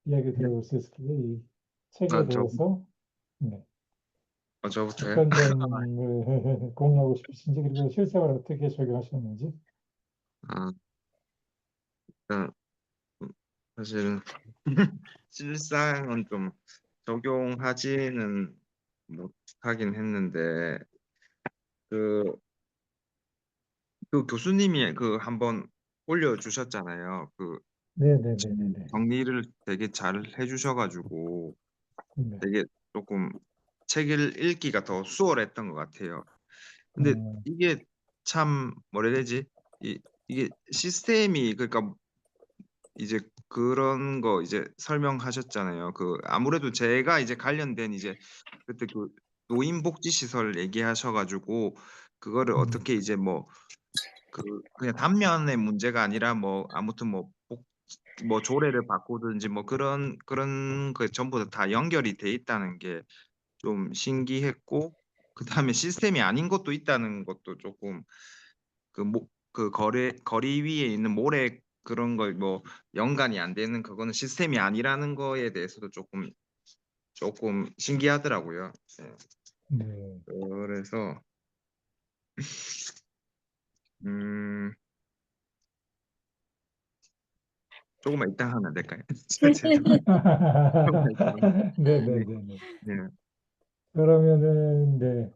이야기 들어볼 수 있을까요? 이 책에 아, 저, 대해서 네, 저부터요? 어떤 점을 공유하고 싶으신지 그리고 실생활 어떻게 적용하셨는지. 아, 일단, 사실은, 실상은 좀 적용하지는 못하긴 했는데, 그, 그 교수님이 그 한번 올려주셨잖아요. 그 네네네네네. 정리를 되게 잘 해주셔가지고, 네. 되게 조금 책을 읽기가 더 수월했던 것 같아요. 근데 어, 이게 참 뭐라 해야 되지? 이게 시스템이 그러니까 이제 그런 거 이제 설명하셨잖아요. 그 아무래도 제가 이제 관련된 이제 그때 그 노인복지시설 얘기하셔가지고 그거를 어떻게 이제 뭐 그 그냥 단면의 문제가 아니라 뭐 아무튼 뭐 조례를 바꾸든지 뭐 그런 그 전부 다 연결이 돼 있다는 게 좀 신기했고 그다음에 시스템이 아닌 것도 있다는 것도 조금 그 거리 위에 있는 모래 그런 걸 뭐 연관이 안 되는 그거는 시스템이 아니라는 거에 대해서도 조금 신기하더라고요. 네. 네. 그래서 음 조금만 이따 하면 안 될까요? 죄송해요. 조금만 이따 하면. 네. 네네네네. 네. 그러면은 네,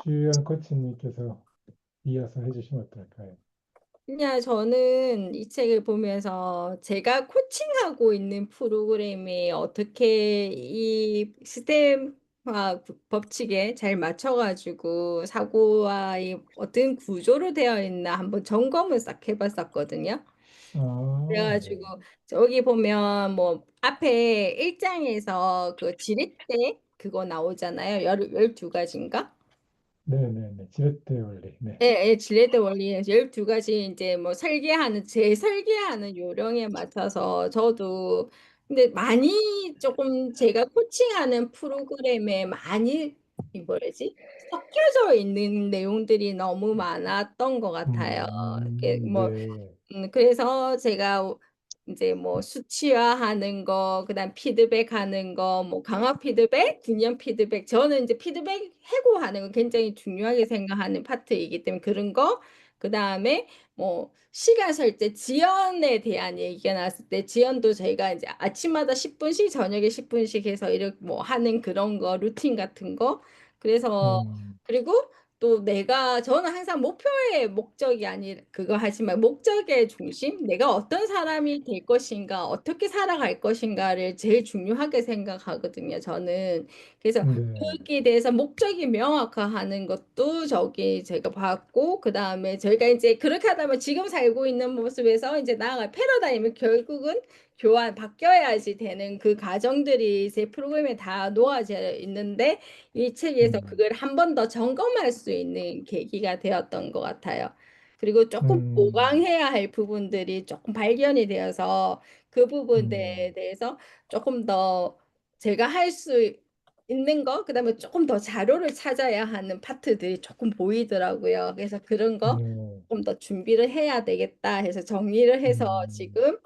주연 코치님께서 이어서 해주시면 어떨까요? 그냥 저는 이 책을 보면서 제가 코칭하고 있는 프로그램이 어떻게 이 시스템화 법칙에 잘 맞춰가지고 사고와 이 어떤 구조로 되어 있나 한번 점검을 싹 해봤었거든요. 아, 그래가지고 네. 저기 보면 뭐 앞에 1장에서 그 지렛대 그거 나오잖아요. 12가지인가? 네네네. 지렛대 원리. 네. 예, 예, 질레드 원리 12가지 이제 뭐 설계하는 요령에 맞춰서 저도 근데 많이 조금 제가 코칭하는 프로그램에 많이 이 뭐라지? 섞여져 있는 내용들이 너무 많았던 것 같아요. 이게 뭐 네. 그래서 제가 이제 뭐 수치화하는 거, 그다음 피드백하는 거, 뭐 강화 피드백, 균형 피드백. 저는 이제 피드백 해고하는 거 굉장히 중요하게 생각하는 파트이기 때문에 그런 거. 그다음에 뭐 시간 설정, 지연에 대한 얘기가 나왔을 때 지연도 저희가 이제 아침마다 10분씩 저녁에 10분씩 해서 이렇게 뭐 하는 그런 거 루틴 같은 거. 그래서 음, 그리고 또 저는 항상 목표의 목적이 아니 그거 하지만 목적의 중심, 내가 어떤 사람이 될 것인가, 어떻게 살아갈 것인가를 제일 중요하게 생각하거든요, 저는. 그래서 네. 거기에 대해서 목적이 명확화하는 것도 저기 제가 봤고, 그 다음에 저희가 이제 그렇게 하다 보면 지금 살고 있는 모습에서 이제 나아갈 패러다임을 결국은 바뀌어야지 되는 그 과정들이 제 프로그램에 다 놓아져 있는데 이 책에서 음, 그걸 한 번 더 점검할 수 있는 계기가 되었던 것 같아요. 그리고 조금 음, 보강해야 할 부분들이 조금 발견이 되어서 그 부분에 음, 대해서 조금 더 제가 할 수 있는 거, 그다음에 조금 더 자료를 찾아야 하는 파트들이 조금 보이더라고요. 그래서 그런 거 네. 조금 더 준비를 해야 되겠다 해서 정리를 해서 음, 지금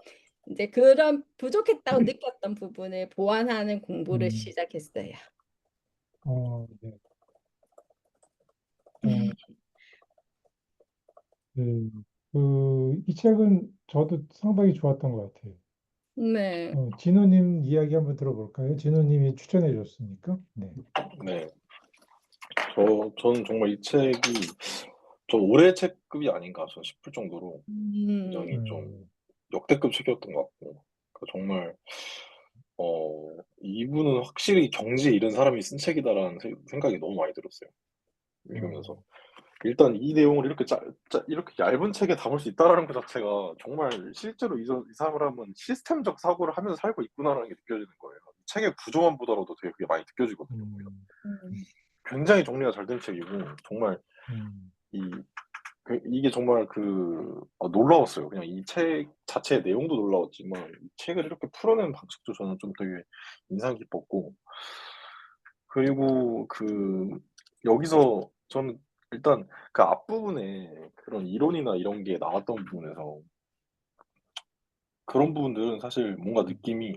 이제 그런 부족했다고 느꼈던 부분을 보완하는 공부를 음, 시작했어요. 네. 어, 네. 이 책은 저도 상당히 좋았던 것 같아요. 네. 진호님 이야기 한번 들어볼까요? 진호님이 추천해 줬으니까. 네. 네. 저는 정말 이 책이 좀 올해 책급이 아닌가 저 싶을 정도로 굉장히 좀 음, 역대급 책이었던 것 같고 그 정말 이분은 확실히 경지에 이른 사람이 쓴 책이다라는 생각이 너무 많이 들었어요. 읽으면서. 어, 일단 이 내용을 이렇게 얇은 책에 담을 수 있다라는 것 자체가 정말 실제로 이 사람은 시스템적 사고를 하면서 살고 있구나라는 게 느껴지는 거예요. 책의 구조만 보더라도 되게 그게 많이 느껴지거든요. 보면. 음, 굉장히 정리가 잘 된 책이고 정말 음, 이 이게 정말 놀라웠어요. 그냥 이 책 자체의 내용도 놀라웠지만 이 책을 이렇게 풀어내는 방식도 저는 좀 되게 인상 깊었고 그리고 여기서 저는 일단 그 앞부분에 그런 이론이나 이런 게 나왔던 부분에서 그런 부분들은 사실 뭔가 느낌이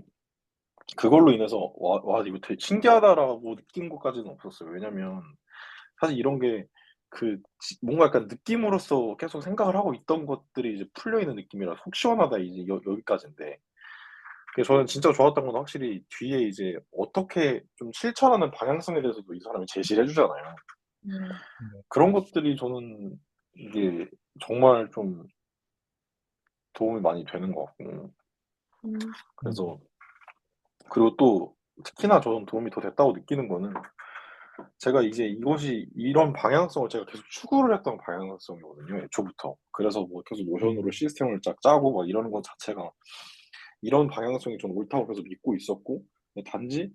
그걸로 인해서 와 이거 되게 신기하다라고 느낀 것까지는 없었어요. 왜냐면 사실 이런 게 뭔가 약간 느낌으로서 계속 생각을 하고 있던 것들이 이제 풀려 있는 느낌이라 속 시원하다 이제 여기까지인데. 그래서 저는 진짜 좋았던 건 확실히 뒤에 이제 어떻게 좀 실천하는 방향성에 대해서도 이 사람이 제시를 해 주잖아요. 음. 그런 것들이 저는 이게 정말 좀 도움이 많이 되는 것 같고. 음. 그래서 그리고 또 특히나 저는 도움이 더 됐다고 느끼는 거는 제가 이제 이것이 이런 방향성을 제가 계속 추구를 했던 방향성이거든요, 애초부터. 그래서 뭐 계속 노션으로 시스템을 짜고 막 이러는 것 자체가 이런 방향성이 저는 옳다고 계속 믿고 있었고, 근데 단지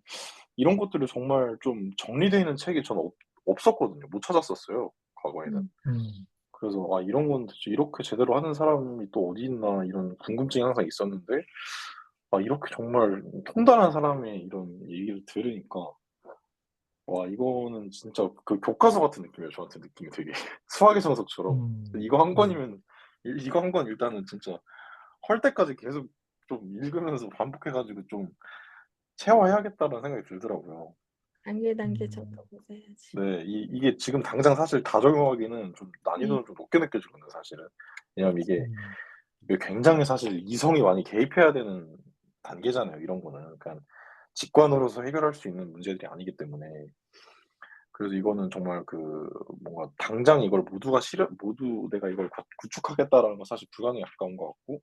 이런 것들이 정말 좀 정리되어 있는 책이 저는 없었거든요. 못 찾았었어요, 과거에는. 음. 그래서 이런 건 도대체 이렇게 제대로 하는 사람이 또 어디 있나 이런 궁금증이 항상 있었는데, 이렇게 정말 통달한 사람의 이런 얘기를 들으니까 와 이거는 진짜 그 교과서 같은 느낌이에요. 저한테 느낌이 되게 수학의 정석처럼 이거 한 권이면 이거 한 권 일단은 진짜 헐 때까지 계속 좀 읽으면서 반복해 가지고 좀 채워야겠다는 생각이 들더라고요. 단계 적어보셔야지. 네. 이게 지금 당장 사실 다 적용하기는 좀 난이도는 좀 높게 느껴지거든요, 사실은. 왜냐면 이게 굉장히 사실 이성이 많이 개입해야 되는 단계잖아요, 이런 거는. 그러니까 직관으로서 해결할 수 있는 문제들이 아니기 때문에. 그래서 이거는 정말 뭔가 당장 이걸 모두 내가 이걸 구축하겠다라는 건 사실 불가능에 가까운 것 같고,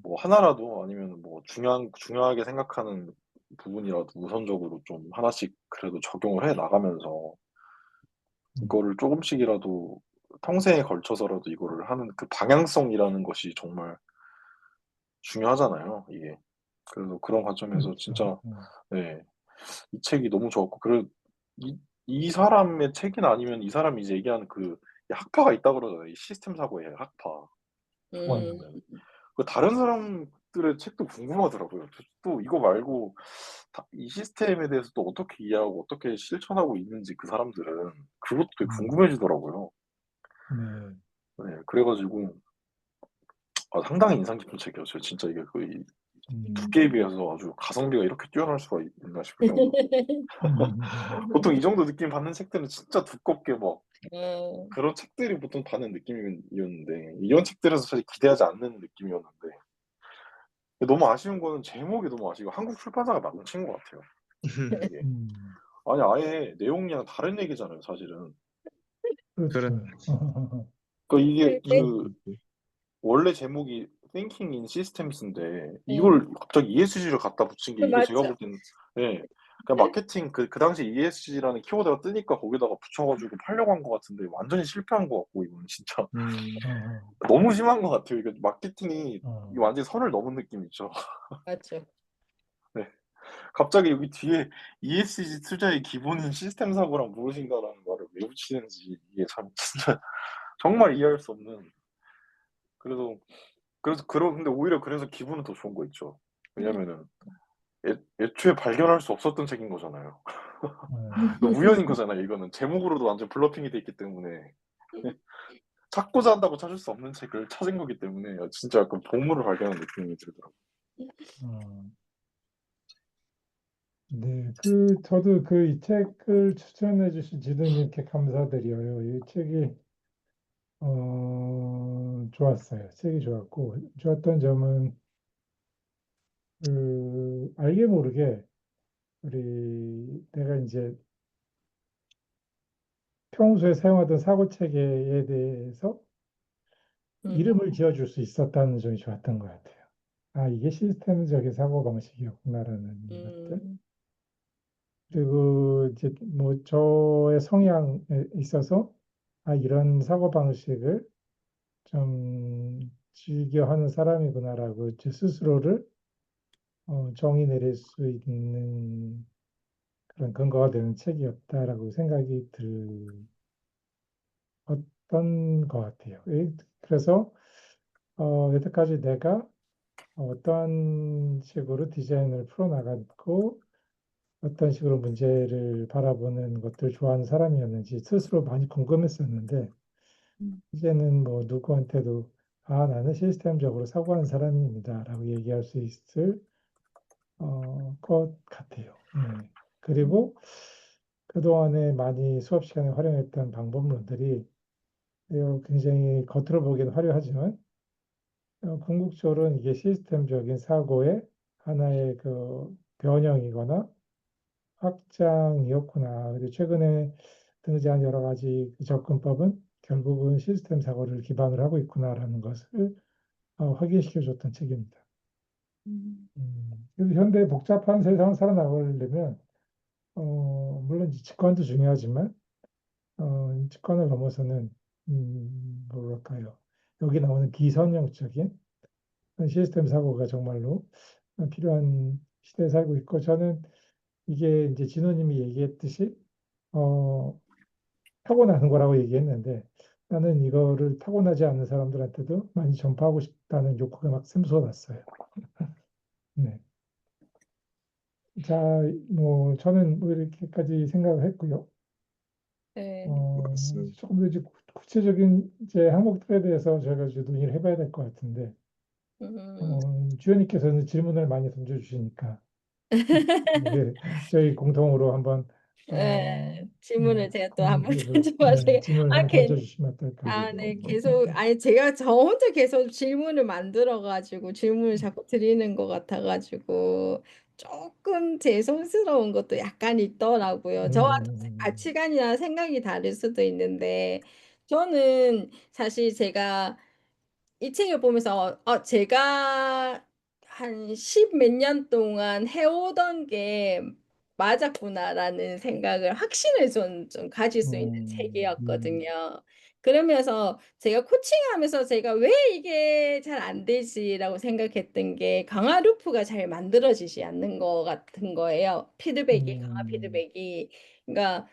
뭐 하나라도 아니면 뭐 중요하게 생각하는 부분이라도 우선적으로 좀 하나씩 그래도 적용을 해 나가면서 이거를 조금씩이라도 평생에 걸쳐서라도 이거를 하는 그 방향성이라는 것이 정말 중요하잖아요, 이게. 그래서 그런 관점에서 진짜 네. 이 책이 너무 좋았고 이 사람의 책이나 아니면 이 사람이 이제 얘기하는 학파가 있다 그러잖아요. 이 시스템 사고의 학파. 음. 다른 사람들의 책도 궁금하더라고요. 또 이거 말고 이 시스템에 대해서 또 어떻게 이해하고 어떻게 실천하고 있는지 그 사람들은 그것도 되게 궁금해지더라고요. 네. 네. 그래 가지고 상당히 인상 깊은 책이었어요. 진짜 이게 거의 두께에 비해서 아주 가성비가 이렇게 뛰어날 수가 있나 싶을 정도로. 보통 이 정도 느낌 받는 책들은 진짜 두껍게 막 그런 책들이 보통 받는 느낌이었는데 이런 책들에서 사실 기대하지 않는 느낌이었는데 너무 아쉬운 거는 제목이 너무 아쉬워. 한국 출판사가 망친 것 같아요. 이게. 아니 아예 내용이랑 다른 얘기잖아요, 사실은. 그렇죠. 그러니까 이게 네. 원래 제목이 Thinking in Systems인데 네. 이걸 갑자기 ESG를 갖다 붙인 게 이게 제가 맞죠. 볼 때는 예. 그러니까 마케팅 그 당시에 ESG라는 키워드가 뜨니까 거기다가 붙여 가지고 팔려고 한 것 같은데 완전히 실패한 것 같고 이거는 진짜 너무 심한 것 같아요. 이게 마케팅이 이게 완전히 선을 넘은 느낌 있죠. 맞죠. 네. 갑자기 여기 뒤에 ESG 투자의 기본인 시스템 사고란 무엇인가라는 말을 왜 붙이는지 이게 참 진짜 정말 이해할 수 없는. 근데 오히려 그래서 기분은 더 좋은 거 있죠. 왜냐면은 애초에 발견할 수 없었던 책인 거잖아요. 우연인 거잖아요, 이거는. 제목으로도 완전 블러핑이 돼 있기 때문에. 찾고자 한다고 찾을 수 없는 책을 찾은 거기 때문에 진짜 약간 보물을 발견한 느낌이 들더라고요. 네, 저도 이 책을 추천해 주신 지도님께 감사드려요. 이 책이, 좋았어요. 책이 좋았고, 좋았던 점은, 알게 모르게, 내가 이제 평소에 사용하던 사고 체계에 대해서 이름을 지어줄 수 있었다는 점이 좋았던 것 같아요. 이게 시스템적인 사고 방식이었구나라는 것들. 그리고 이제 뭐 저의 성향에 있어서 이런 사고 방식을 좀 즐겨하는 사람이구나라고 제 스스로를 정의 내릴 수 있는 그런 근거가 되는 책이었다라고 생각이 들었던 것 같아요. 그래서 여태까지 내가 어떤 식으로 디자인을 풀어나갔고 어떤 식으로 문제를 바라보는 것들 좋아하는 사람이었는지 스스로 많이 궁금했었는데 이제는 뭐 누구한테도 나는 시스템적으로 사고하는 사람입니다라고 얘기할 수 있을 것 같아요. 그리고 그동안에 많이 수업 시간에 활용했던 방법론들이 굉장히 겉으로 보기엔 화려하지만 궁극적으로는 이게 시스템적인 사고의 하나의 그 변형이거나 확장이었구나. 그리고 최근에 등장한 여러 가지 그 접근법은 결국은 시스템 사고를 기반으로 하고 있구나라는 것을 확인시켜줬던 책입니다. 그래서 현대 복잡한 세상을 살아나가려면 물론 이제 직관도 중요하지만 직관을 넘어서는 뭐랄까요? 여기 나오는 비선형적인 시스템 사고가 정말로 필요한 시대에 살고 있고 저는 이게 이제 진호님이 얘기했듯이 어, 타고나는 거라고 얘기했는데 나는 이거를 타고나지 않는 사람들한테도 많이 전파하고 싶다는 욕구가 막 샘솟았어요. 네. 자, 뭐 저는 뭐 이렇게까지 생각을 했고요. 네. 그렇습니다. 조금 더 이제 구체적인 이제 항목들에 대해서 저희가 이제 논의를 해봐야 될 것 같은데 주연님께서는 질문을 많이 던져주시니까 이게 저희 공통으로 한번 질문을 제가 또 한번 커뮤니케이션 던져봐서 질문을 아, 한번 던져주시면 어떨까? 네, 계속, 아니, 제가 저 혼자 계속 질문을 만들어가지고, 질문을 자꾸 드리는 것 같아가지고, 조금 죄송스러운 것도 약간 있더라고요. 저와 가치관이나 생각이 다를 수도 있는데, 저는 사실 제가 이 책을 보면서 제가 한 십 몇 년 동안 해오던 게 맞았구나라는 생각을 확신을 좀 가질 수 있는 책이었거든요. 그러면서 제가 코칭하면서 제가 왜 이게 잘 안 되지라고 생각했던 게 강화 루프가 잘 만들어지지 않는 것 같은 거예요. 피드백이 강화 피드백이 그러니까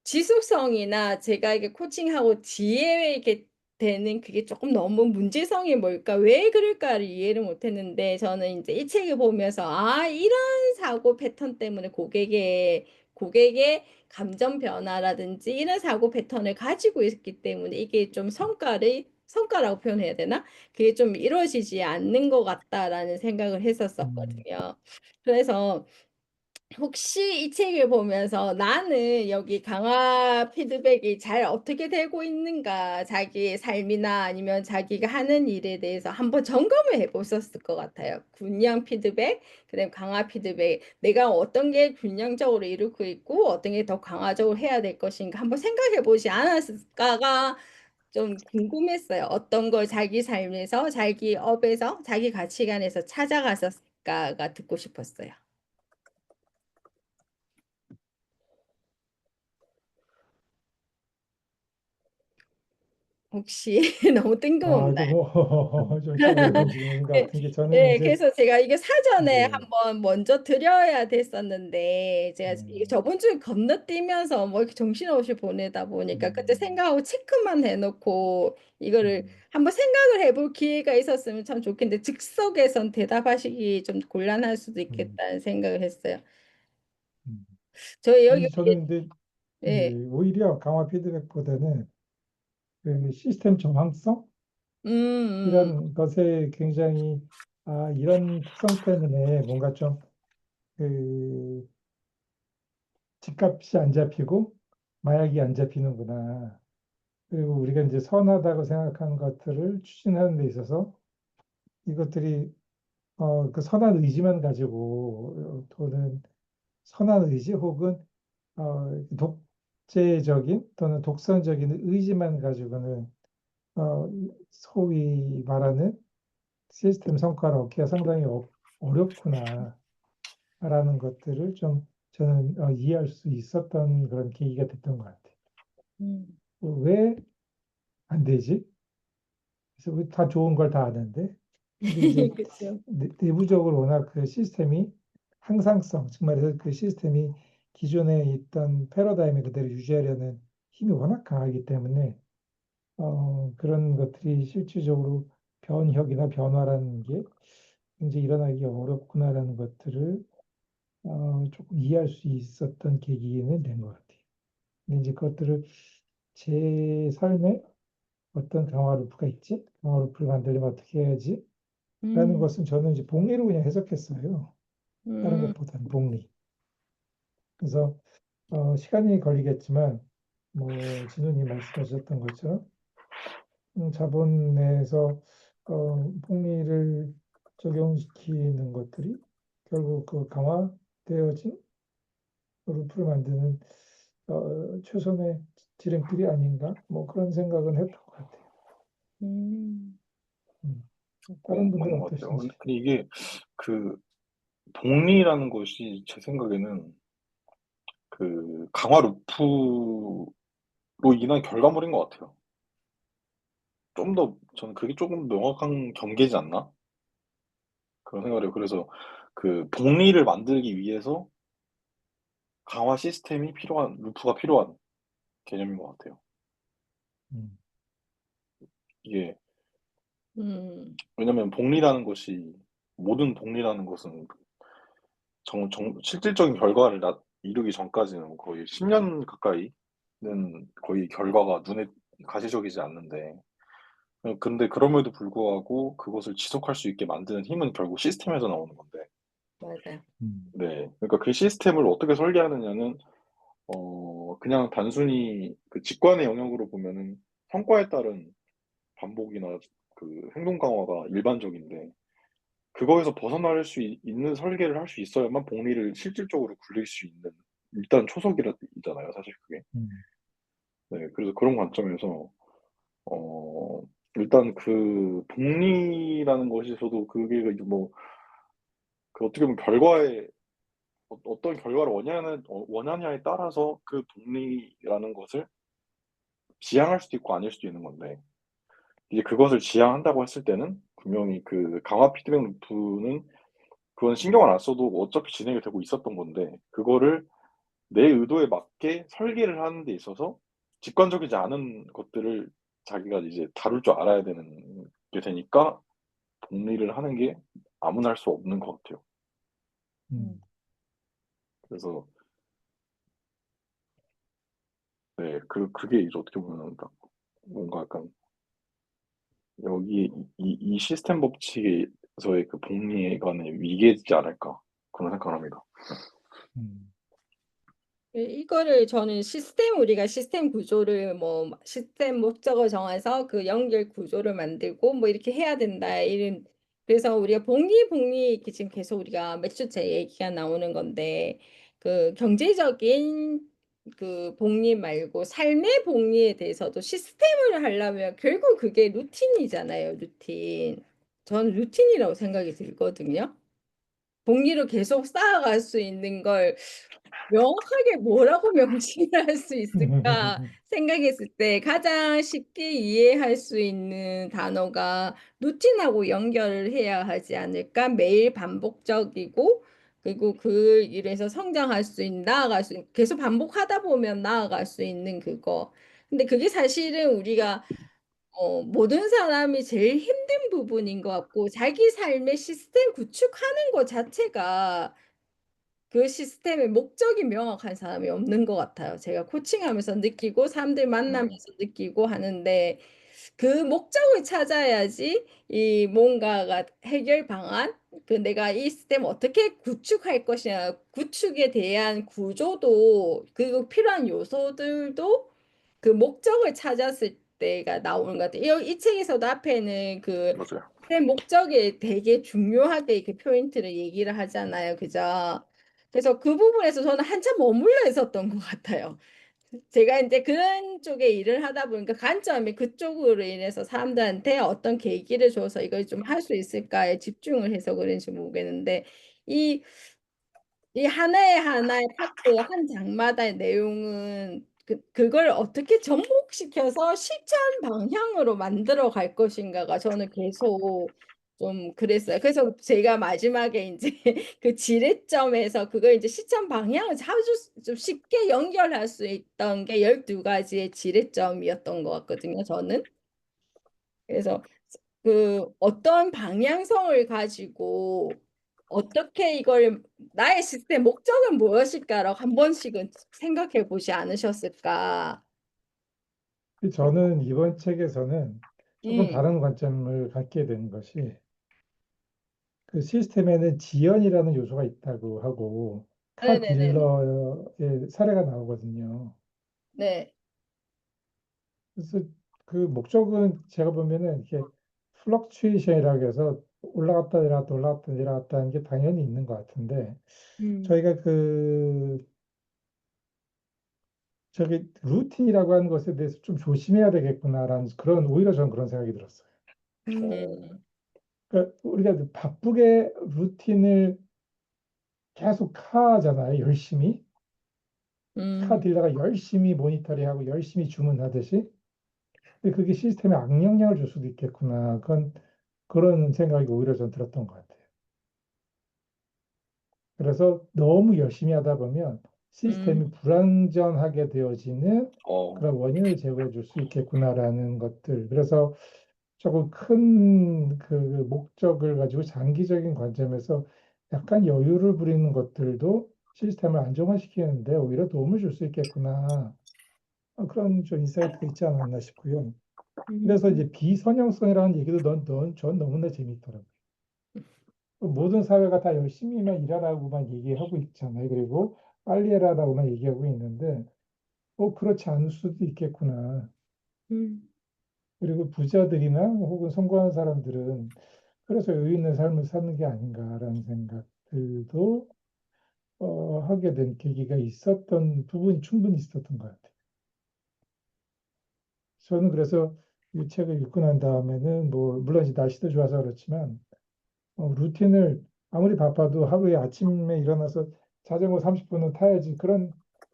지속성이나 제가 이게 코칭하고 뒤에 이렇게 되는 그게 조금 너무 문제성이 뭘까? 왜 그럴까를 이해를 못했는데 저는 이제 이 책을 보면서 이런 사고 패턴 때문에 고객의 감정 변화라든지 이런 사고 패턴을 가지고 있기 때문에 이게 좀 성과라고 표현해야 되나? 그게 좀 이루어지지 않는 것 같다라는 생각을 했었거든요. 그래서 혹시 이 책을 보면서 나는 여기 강화 피드백이 잘 어떻게 되고 있는가, 자기의 삶이나 아니면 자기가 하는 일에 대해서 한번 점검을 해보셨을 것 같아요. 균형 피드백, 그다음 강화 피드백, 내가 어떤 게 균형적으로 이루고 있고 어떤 게 더 강화적으로 해야 될 것인가 한번 생각해 보지 않았을까가 좀 궁금했어요. 어떤 걸 자기 삶에서, 자기 업에서, 자기 가치관에서 찾아갔을까가 듣고 싶었어요. 혹시 너무 이거 뜬금없나요? 좀 어려운 질문인 것 네, 같은 게 저는 네, 이제 그래서 제가 이게 사전에 네, 한번 먼저 드려야 됐었는데 제가 이게 음, 저번 주에 건너뛰면서 뭐 이렇게 정신없이 보내다 보니까 그때 음, 생각하고 체크만 해놓고 이거를 음, 한번 생각을 해볼 기회가 있었으면 참 좋겠는데 즉석에선 대답하시기 좀 곤란할 수도 음, 있겠다는 생각을 했어요. 음. 저희 여기 아니 저는 근데 예, 오히려 강화 피드백보다는 그 시스템 정황성 음, 이런 것에 굉장히 이런 특성 때문에 뭔가 좀 그 집값이 안 잡히고 마약이 안 잡히는구나. 그리고 우리가 이제 선하다고 생각하는 것들을 추진하는 데 있어서 이것들이 그 선한 의지만 가지고 또는 선한 의지 혹은 독재적인 또는 독선적인 의지만 가지고는 소위 말하는 시스템 성과를 얻기가 상당히 어렵구나라는 것들을 좀 저는 이해할 수 있었던 그런 계기가 됐던 것 같아요. 음, 왜 안 되지? 그래서 우리 다 좋은 걸 다 아는데, 근데 이제 그렇죠. 내부적으로 워낙 그 시스템이 항상성, 즉 말해서 그 시스템이 기존에 있던 패러다임을 그대로 유지하려는 힘이 워낙 강하기 때문에 그런 것들이 실질적으로 변혁이나 변화라는 게 굉장히 일어나기 어렵구나라는 것들을 조금 이해할 수 있었던 계기는 된 것 같아요. 근데 이제 그것들을 제 삶에 어떤 강화 루프가 있지? 강화 루프를 만들려면 어떻게 해야지? 라는 음, 것은 저는 이제 봉리로 그냥 해석했어요. 다른 음, 것보다는 복리. 그래서 시간이 걸리겠지만 진우님 말씀하셨던 것처럼 자본 내에서 복리를 적용시키는 것들이 결국 그 강화되어진 루프를 만드는 최선의 지름길이 아닌가 그런 생각은 했던 것 같아요. 음, 음. 다른 분들 그런 것 같아요. 어떠신지. 근데 이게 그 복리라는 것이 제 생각에는 그 강화 루프로 인한 결과물인 것 같아요. 좀 더 저는 그게 조금 명확한 경계지 않나? 그런 생각을 해요. 그래서 그 복리를 만들기 위해서 강화 시스템이 필요한 루프가 필요한 개념인 것 같아요. 음. 이게 음, 왜냐면 복리라는 것이 모든 복리라는 것은 실질적인 결과를 이루기 전까지는 거의 10년 가까이는 거의 결과가 눈에 가시적이지 않는데 근데 그럼에도 불구하고 그것을 지속할 수 있게 만드는 힘은 결국 시스템에서 나오는 건데 맞아요. 음. 네 그러니까 그 시스템을 어떻게 설계하느냐는 그냥 단순히 그 직관의 영역으로 보면은 성과에 따른 반복이나 그 행동 강화가 일반적인데 그거에서 벗어날 수 있는 설계를 할 수 있어야만 복리를 실질적으로 굴릴 수 있는 일단 초석이잖아요, 사실 그게. 음. 네, 그래서 그런 관점에서 어, 일단 그 복리라는 것이 저도 그게 이제 그 어떻게 보면 어떤 결과를 원하냐에 따라서 그 복리라는 것을 지향할 수도 있고 아닐 수도 있는 건데 이제 그것을 지향한다고 했을 때는 분명히 그 강화 피드백 루프는 그건 신경을 안 써도 어차피 진행이 되고 있었던 건데 그거를 내 의도에 맞게 설계를 하는 데 있어서 직관적이지 않은 것들을 자기가 이제 다룰 줄 알아야 되는 게 되니까 복리를 하는 게 아무나 할 수 없는 것 같아요. 음. 그래서 네, 그게 이제 어떻게 보면 딱 뭔가 약간 여기 이 시스템 법칙에서의 그 복리에 관한 위계이지 않을까 그런 생각을 합니다. 음. 이거를 저는 우리가 시스템 구조를 시스템 목적을 정해서 그 연결 구조를 만들고 이렇게 해야 된다. 그래서 우리가 복리 이렇게 지금 계속 우리가 몇 주째 얘기가 나오는 건데 그 경제적인 그 복리 말고 삶의 복리에 대해서도 시스템을 하려면 결국 그게 루틴이잖아요. 루틴. 저는 루틴이라고 생각이 들거든요. 복리로 계속 쌓아갈 수 있는 걸 명확하게 뭐라고 명시할 수 있을까 생각했을 때 가장 쉽게 이해할 수 있는 단어가 루틴하고 연결을 해야 하지 않을까? 매일 반복적이고 그리고 그 일에서 성장할 수 있는 나아갈 수 있는 계속 반복하다 보면 나아갈 수 있는 그거. 근데 그게 사실은 우리가 모든 사람이 제일 힘든 부분인 것 같고 자기 삶의 시스템 구축하는 것 자체가 그 시스템의 목적이 명확한 사람이 없는 것 같아요. 제가 코칭하면서 느끼고 사람들 만나면서 느끼고 하는데 그 목적을 찾아야지 이 뭔가가 해결 방안, 그 내가 이 시스템 어떻게 구축할 것이냐, 구축에 대한 구조도 그리고 필요한 요소들도 그 목적을 찾았을 때가 나오는 것 같아요. 이 책에서도 앞에는 그 맞아요. 목적에 되게 중요하게 이렇게 포인트를 얘기를 하잖아요. 그죠? 그래서 그 부분에서 저는 한참 머물러 있었던 것 같아요. 제가 이제 그런 쪽에 일을 하다 보니까 관점이 그쪽으로 인해서 사람들한테 어떤 계기를 줘서 이걸 좀 할 수 있을까에 집중을 해서 그런지 모르겠는데 이 하나의 파트 한 장마다의 내용은 그걸 어떻게 접목시켜서 실천 방향으로 만들어 갈 것인가가 저는 계속 좀 그랬어요. 그래서 제가 마지막에 이제 그 지렛점에서 그걸 이제 실천 방향을 아주 좀 쉽게 연결할 수 있던 게 12가지의 지렛점이었던 것 같거든요, 저는. 그래서 그 어떤 방향성을 가지고 어떻게 이걸 나의 시스템 목적은 무엇일까라고 한 번씩은 생각해 보지 않으셨을까? 저는 이번 책에서는 조금 음, 다른 관점을 갖게 된 것이 그 시스템에는 지연이라는 요소가 있다고 하고 카 네네네. 딜러의 사례가 나오거든요. 네. 그래서 그 목적은 제가 보면은 이렇게 플럭추에이션이라고 해서 올라갔다 내려갔다 올라갔다 내려갔다 하는 게 당연히 있는 것 같은데 저희가 저기 루틴이라고 하는 것에 대해서 좀 조심해야 되겠구나라는 그런 오히려 저는 그런 생각이 들었어요. 그러니까 우리가 바쁘게 루틴을 계속 하잖아요. 열심히 카 딜러가 열심히 모니터링하고 열심히 주문하듯이. 근데 그게 시스템에 악영향을 줄 수도 있겠구나. 그런 생각이 오히려 전 들었던 것 같아요. 그래서 너무 열심히 하다 보면 시스템이 불안전하게 되어지는 그런 원인을 제공해 줄 수 있겠구나라는 것들. 그래서 조금 큰 그 목적을 가지고 장기적인 관점에서 약간 여유를 부리는 것들도 시스템을 안정화시키는데 오히려 도움을 줄 수 있겠구나. 그런 좀 인사이트가 있지 않았나 싶고요. 그래서 이제 비선형성이라는 얘기도 전 너무나 재밌더라고요. 모든 사회가 다 열심히만 일하라고만 얘기하고 있잖아요. 그리고 빨리 해라라고만 얘기하고 있는데, 그렇지 않을 수도 있겠구나. 그리고 부자들이나 혹은 성공한 사람들은 그래서 여유 있는 삶을 사는 게 아닌가라는 생각들도 하게 된 계기가 있었던 부분이 충분히 있었던 것 같아요. 저는 그래서 이 책을 읽고 난 다음에는 물론 이제 날씨도 좋아서 그렇지만 루틴을 아무리 바빠도 하루에 아침에 일어나서 자전거 30분은 타야지 그런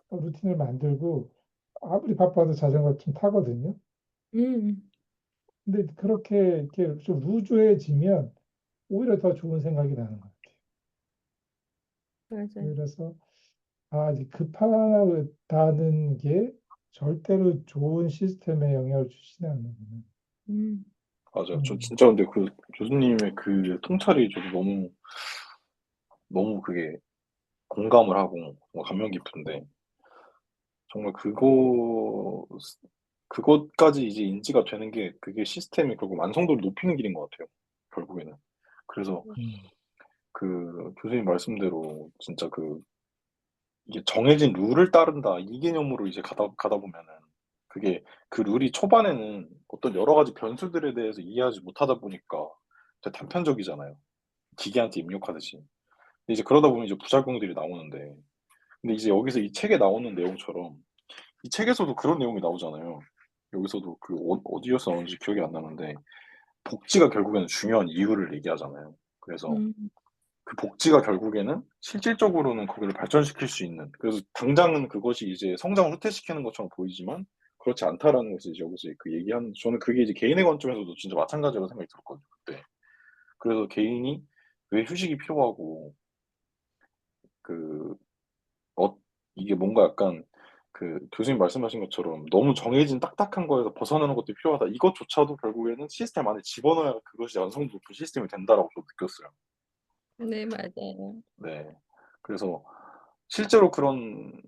루틴을 만들고 아무리 바빠도 자전거 좀 타거든요. 근데 그렇게 이렇게 좀 루즈해지면 오히려 더 좋은 생각이 나는 것 같아요. 맞아요. 그래서 이제 급하다는 게 절대로 좋은 시스템에 영향을 주지는 않는구나. 맞아요. 저 진짜 근데 그 교수님의 그 통찰이 저도 너무 그게 공감을 하고 정말 감명 깊은데 정말 그것까지 이제 인지가 되는 게 그게 시스템이 결국 완성도를 높이는 길인 것 같아요. 결국에는. 그래서 그 교수님 말씀대로 진짜 이게 정해진 룰을 따른다 이 개념으로 이제 가다 보면은 그게 그 룰이 초반에는 어떤 여러 가지 변수들에 대해서 이해하지 못하다 보니까 되게 단편적이잖아요. 기계한테 입력하듯이. 근데 이제 그러다 보면 이제 부작용들이 나오는데 근데 이제 여기서 이 책에 나오는 내용처럼 이 책에서도 그런 내용이 나오잖아요. 여기서도 어디에서 나오는지 기억이 안 나는데 복지가 결국에는 중요한 이유를 얘기하잖아요. 그래서 그 복지가 결국에는 실질적으로는 거기를 발전시킬 수 있는 그래서 당장은 그것이 이제 성장을 후퇴시키는 것처럼 보이지만 그렇지 않다라는 것을 이제 여기서 그 얘기하는 저는 그게 이제 개인의 관점에서도 진짜 마찬가지라고 생각이 들었거든요. 그때. 그래서 개인이 왜 휴식이 필요하고 그 이게 뭔가 약간 그 교수님 말씀하신 것처럼 너무 정해진 딱딱한 거에서 벗어나는 것도 필요하다. 이것조차도 결국에는 시스템 안에 집어넣어야 그것이 완성도 높은 시스템이 된다라고 저도 느꼈어요. 네, 맞아요. 네. 그래서 실제로 그런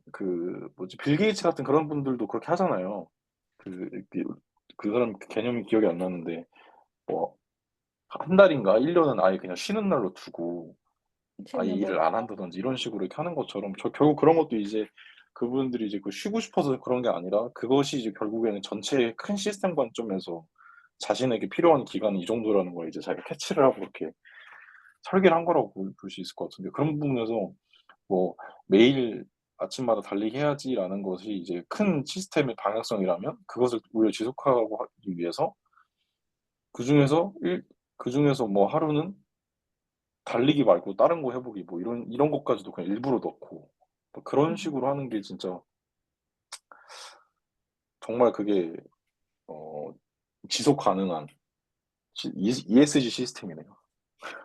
빌 게이츠 같은 그런 분들도 그렇게 하잖아요. 그 사람 개념이 기억이 안 나는데 뭐 한 달인가 1년은 아예 그냥 쉬는 날로 두고 아예 챙겨먹 일을 안 한다든지 이런 식으로 이렇게 하는 것처럼 결국 그런 것도 이제 그분들이 이제 쉬고 싶어서 그런 게 아니라 그것이 이제 결국에는 전체의 큰 시스템 관점에서 자신에게 필요한 기간이 이 정도라는 걸 이제 자기가 캐치를 하고 이렇게 설계를 한 거라고 볼 수 있을 것 같은데 그런 부분에서 뭐 매일 아침마다 달리기 해야지라는 것이 이제 큰 시스템의 방향성이라면 그것을 오히려 지속하고 하기 위해서 그중에서 그중에서 뭐 하루는 달리기 말고 다른 거 해보기 뭐 이런 것까지도 그냥 일부러 넣고 뭐 그런 식으로 하는 게 진짜 정말 그게 어, 지속 가능한 ESG 시스템이네요.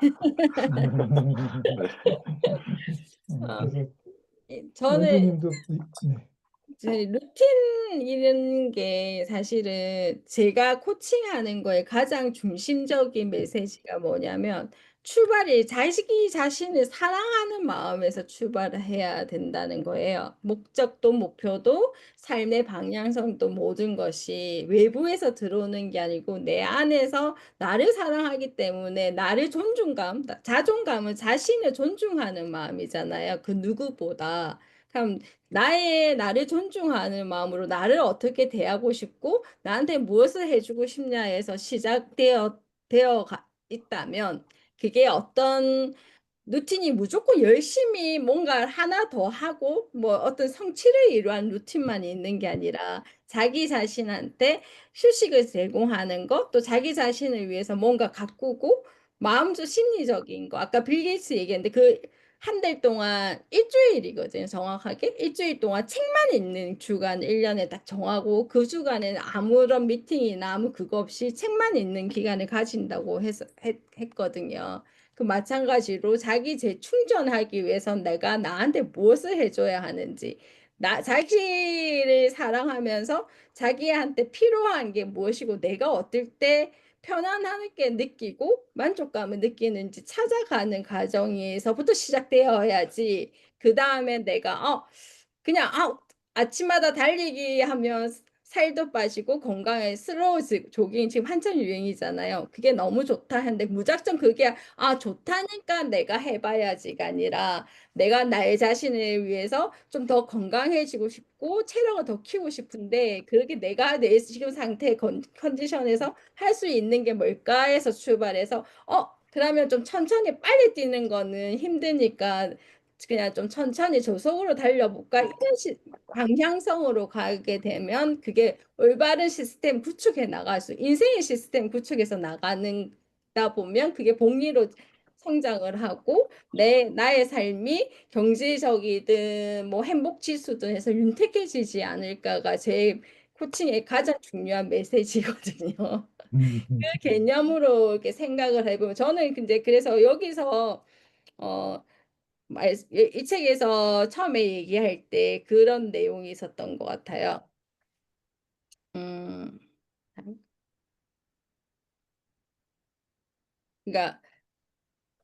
네. 어, 그래서 저는 원주님도 네. 루틴이라는 게 사실은 제가 코칭하는 거에 가장 중심적인 메시지가 뭐냐면 출발이 자기 자신을 사랑하는 마음에서 출발을 해야 된다는 거예요. 목적도 목표도 삶의 방향성도 모든 것이 외부에서 들어오는 게 아니고 내 안에서 나를 사랑하기 때문에 나를 자존감은 자신을 존중하는 마음이잖아요. 그 누구보다. 그럼 나를 존중하는 마음으로 나를 어떻게 대하고 싶고 나한테 무엇을 해주고 싶냐에서 되어 있다면 그게 어떤 루틴이 무조건 열심히 뭔가 하나 더 하고 뭐 어떤 성취를 이루한 루틴만 있는 게 아니라 자기 자신한테 휴식을 제공하는 것, 또 자기 자신을 위해서 뭔가 가꾸고 마음적 심리적인 거. 아까 빌 게이츠 얘기했는데 그 한 달 동안 일주일이거든요. 정확하게. 일주일 동안 책만 읽는 주간 1년에 딱 정하고 그 주간에는 아무런 미팅이나 아무 그거 없이 책만 읽는 기간을 가진다고 했거든요. 그 마찬가지로 자기 재충전하기 위해선 내가 나한테 무엇을 해줘야 하는지, 자기를 사랑하면서 자기한테 필요한 게 무엇이고 내가 어떨 때 편안하게 느끼고 만족감을 느끼는지 찾아가는 과정에서부터 시작되어야지. 그 다음에 내가 그냥 아침마다 달리기 하면 살도 빠지고 건강에 슬로우 조깅 지금 한참 유행이잖아요. 그게 너무 좋다 하는데 무작정 그게 좋다니까 내가 해봐야지가 아니라 내가 나의 자신을 위해서 좀 더 건강해지고 싶고 체력을 더 키우고 싶은데 그렇게 내가 내 지금 상태 컨디션에서 할 수 있는 게 뭘까 해서 출발해서 그러면 좀 천천히 빨리 뛰는 거는 힘드니까 그냥 좀 천천히 저속으로 달려볼까 이런 방향성으로 가게 되면 그게 올바른 시스템 구축해 나갈 인생의 시스템 구축해서 나가는다 보면 그게 복리로 성장을 하고 나의 삶이 경제적이든 뭐 행복 지수든 해서 윤택해지지 않을까가 제 코칭의 가장 중요한 메시지거든요. 그 개념으로 이렇게 생각을 해보면 저는 근데 그래서 여기서 어 이 책에서 처음에 얘기할 때 그런 내용이 있었던 것 같아요. 음, 그러니까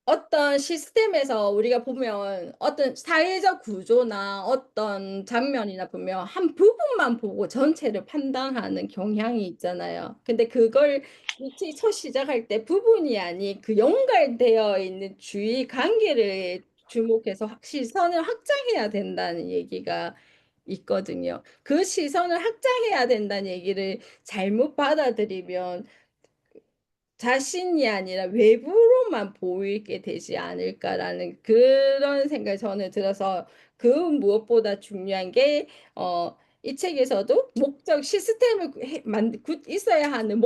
어떤 시스템에서 우리가 보면 어떤 사회적 구조나 어떤 장면이나 보면 한 부분만 보고 전체를 판단하는 경향이 있잖아요. 근데 그걸 일찍 첫 시작할 때 부분이 아닌 그 연결되어 있는 주의 관계를 주목해서 시선을 확장해야 된다는 얘기가 있거든요. 그 시선을 확장해야 된다는 얘기를 잘못 받아들이면 자신이 아니라 외부로만 보이게 되지 않을까라는 그런 생각이 저는 들어서 그 무엇보다 중요한 게 이 책에서도 시스템을 있어야 하는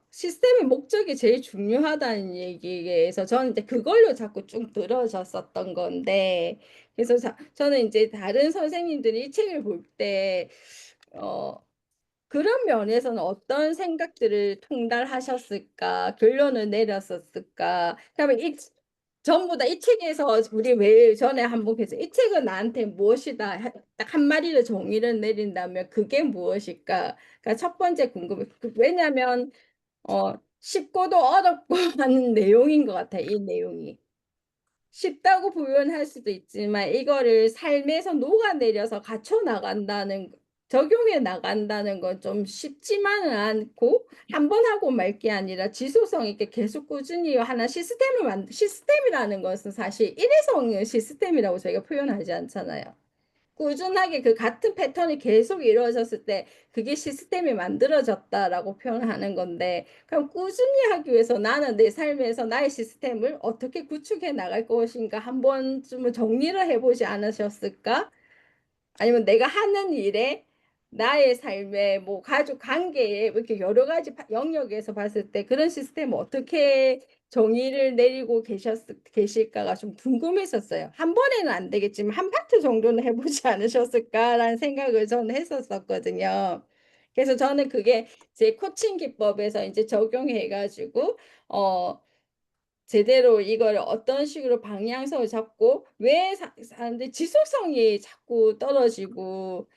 시스템의 목적이 제일 중요하다는 얘기에서 저는 이제 그걸로 자꾸 쭉 늘어졌었던 건데 그래서 저는 이제 다른 선생님들이 이 책을 볼때 그런 면에서는 어떤 생각들을 통달하셨을까? 결론을 내렸었을까? 그러면 전부 다 이 책에서 우리 매일 전에 한번 해서 이 책은 나한테 무엇이다 딱 한마디로 정의를 내린다면 그게 무엇일까? 그러니까 첫 번째 궁금해. 왜냐하면 쉽고도 어렵고 하는 내용인 것 같아요. 이 내용이. 쉽다고 표현할 수도 있지만 이거를 삶에서 녹아내려서 적용해 나간다는 건 좀 쉽지만은 않고 한 번 하고 말 게 아니라 지속성 있게 계속 꾸준히 하나 시스템이라는 것은 사실 일회성의 시스템이라고 저희가 표현하지 않잖아요. 꾸준하게 그 같은 패턴이 계속 이루어졌을 때 그게 시스템이 만들어졌다라고 표현하는 건데 그럼 꾸준히 하기 위해서 나는 내 삶에서 나의 시스템을 어떻게 구축해 나갈 것인가 한 번쯤은 정리를 해보지 않으셨을까? 아니면 내가 하는 일에 나의 삶에 뭐 가족 관계에 이렇게 여러 가지 영역에서 봤을 때 그런 시스템을 어떻게 정의를 내리고 계실까가 좀 궁금했었어요. 한 번에는 안 되겠지만 한 파트 정도는 해보지 않으셨을까라는 생각을 저는 했었거든요. 그래서 저는 그게 제 코칭 기법에서 이제 적용해가지고 제대로 이걸 어떤 식으로 방향성을 잡고 왜 사는데 지속성이 자꾸 떨어지고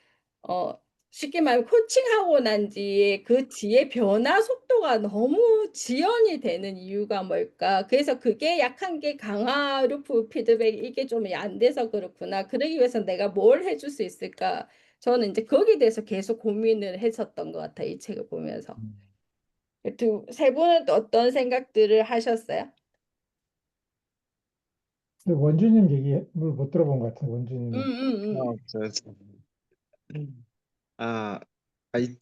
쉽게 말하면 코칭하고 난 뒤에 그 뒤에 변화 속도가 너무 지연이 되는 이유가 뭘까? 그래서 그게 약한 게 강화 루프 피드백 이게 좀 안 돼서 그렇구나. 그러기 위해서 내가 뭘 해줄 수 있을까? 저는 이제 거기에 대해서 계속 고민을 했었던 것 같아요. 이 책을 보면서. 세 분은 또 어떤 생각들을 하셨어요? 근데 원주님 얘기를 못 들어본 것 같아요. 원주님은. 저, 아,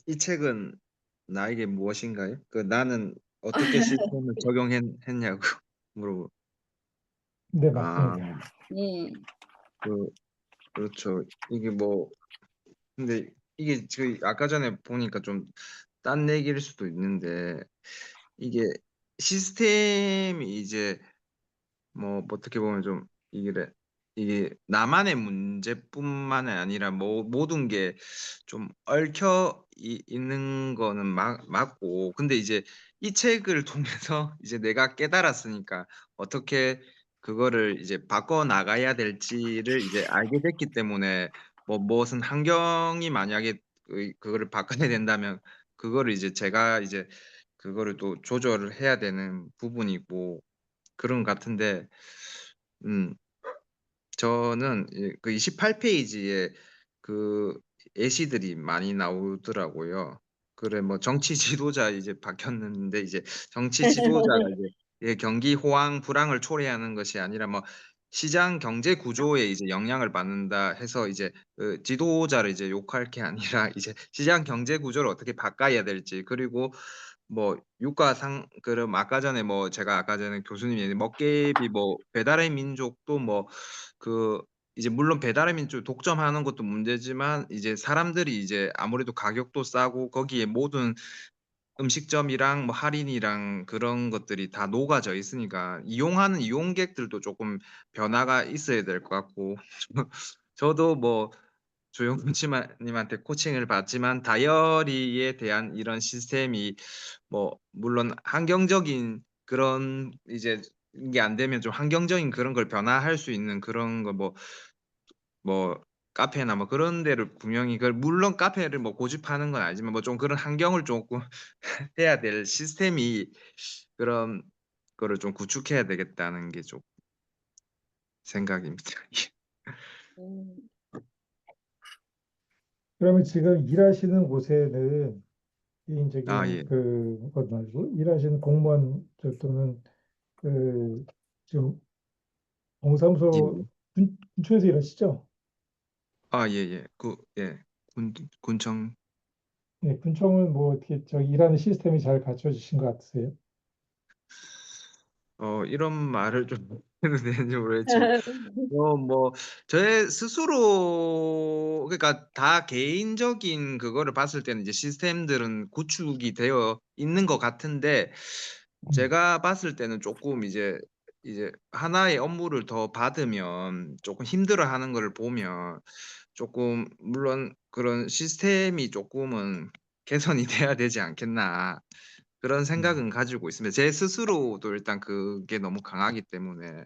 이 책은 나에게 무엇인가요? 그 나는 어떻게 시스템을 적용했냐고 물어보. 네, 아, 맞습니다. 음. 그 그렇죠. 이게 뭐 근데 이게 지금 아까 전에 보니까 좀 딴 얘기일 수도 있는데 이게 시스템이 이제 뭐 어떻게 보면 좀 이게 나만의 문제뿐만 아니라 뭐 모든 게 좀 얽혀 있는 거는 맞고 근데 이제 이 책을 통해서 이제 내가 깨달았으니까 어떻게 그거를 이제 바꿔 나가야 될지를 이제 알게 됐기 때문에 뭐 무슨 환경이 만약에 그거를 바꿔야 된다면 그거를 이제 제가 이제 그거를 또 조절을 해야 되는 부분이고 그런 것 같은데 음 저는 그 28 페이지에 그 예시들이 많이 나오더라고요. 그래 뭐 정치 지도자 이제 바뀌었는데 이제 정치 지도자가 이제 경기 호황, 불황을 초래하는 것이 아니라 뭐 시장 경제 구조에 이제 영향을 받는다 해서 이제 그 지도자를 이제 욕할 게 아니라 이제 시장 경제 구조를 어떻게 바꿔야 될지 그리고 뭐 유가상 그럼 아까 전에 뭐 제가 아까 전에 교수님이 먹개비 뭐 배달의 민족도 뭐 그 이제 물론 배달의 민족 독점하는 것도 문제지만 이제 사람들이 이제 아무래도 가격도 싸고 거기에 모든 음식점이랑 뭐 할인이랑 그런 것들이 다 녹아져 있으니까 이용하는 이용객들도 쪼끔 변화가 있어야 될 것 같고 저도 뭐 조영근 님한테 코칭을 받지만 다이어리에 대한 이런 시스템이 뭐 물론 환경적인 그런 이제 이게 안 되면 좀 환경적인 그런 걸 변화할 수 있는 그런 거 뭐 카페나 뭐 그런 데를 분명히 물론 카페를 뭐 고집하는 건 아니지만 뭐 좀 그런 환경을 쪼끔 해야 될 시스템이 그런 거를 좀 구축해야 되겠다는 게 좀 생각입니다. 음. 그러면 지금 일하시는 곳에는 아 예. 개인적인 그것 말고 일하시는 공무원 또는 그 지금 동사무소 예. 근처에서 일하시죠? 아 예예. 군청 네, 군청은 뭐 어떻게 일하는 시스템이 잘 갖춰지신 것 같으세요? 이런 말을 좀 해도 되는지 모르겠지만 뭐 제 스스로 그러니까 다 개인적인 그거를 봤을 때는 이제 시스템들은 구축이 되어 있는 것 같은데 제가 봤을 때는 쪼끔 이제 하나의 업무를 더 받으면 쪼끔 힘들어하는 거를 보면 쪼끔 물론 그런 '시스템이 쪼끔은 개선이 돼야 되지 않겠나.' 그런 생각은 가지고 있습니다. 제 스스로도 일단 그게 너무 강하기 때문에.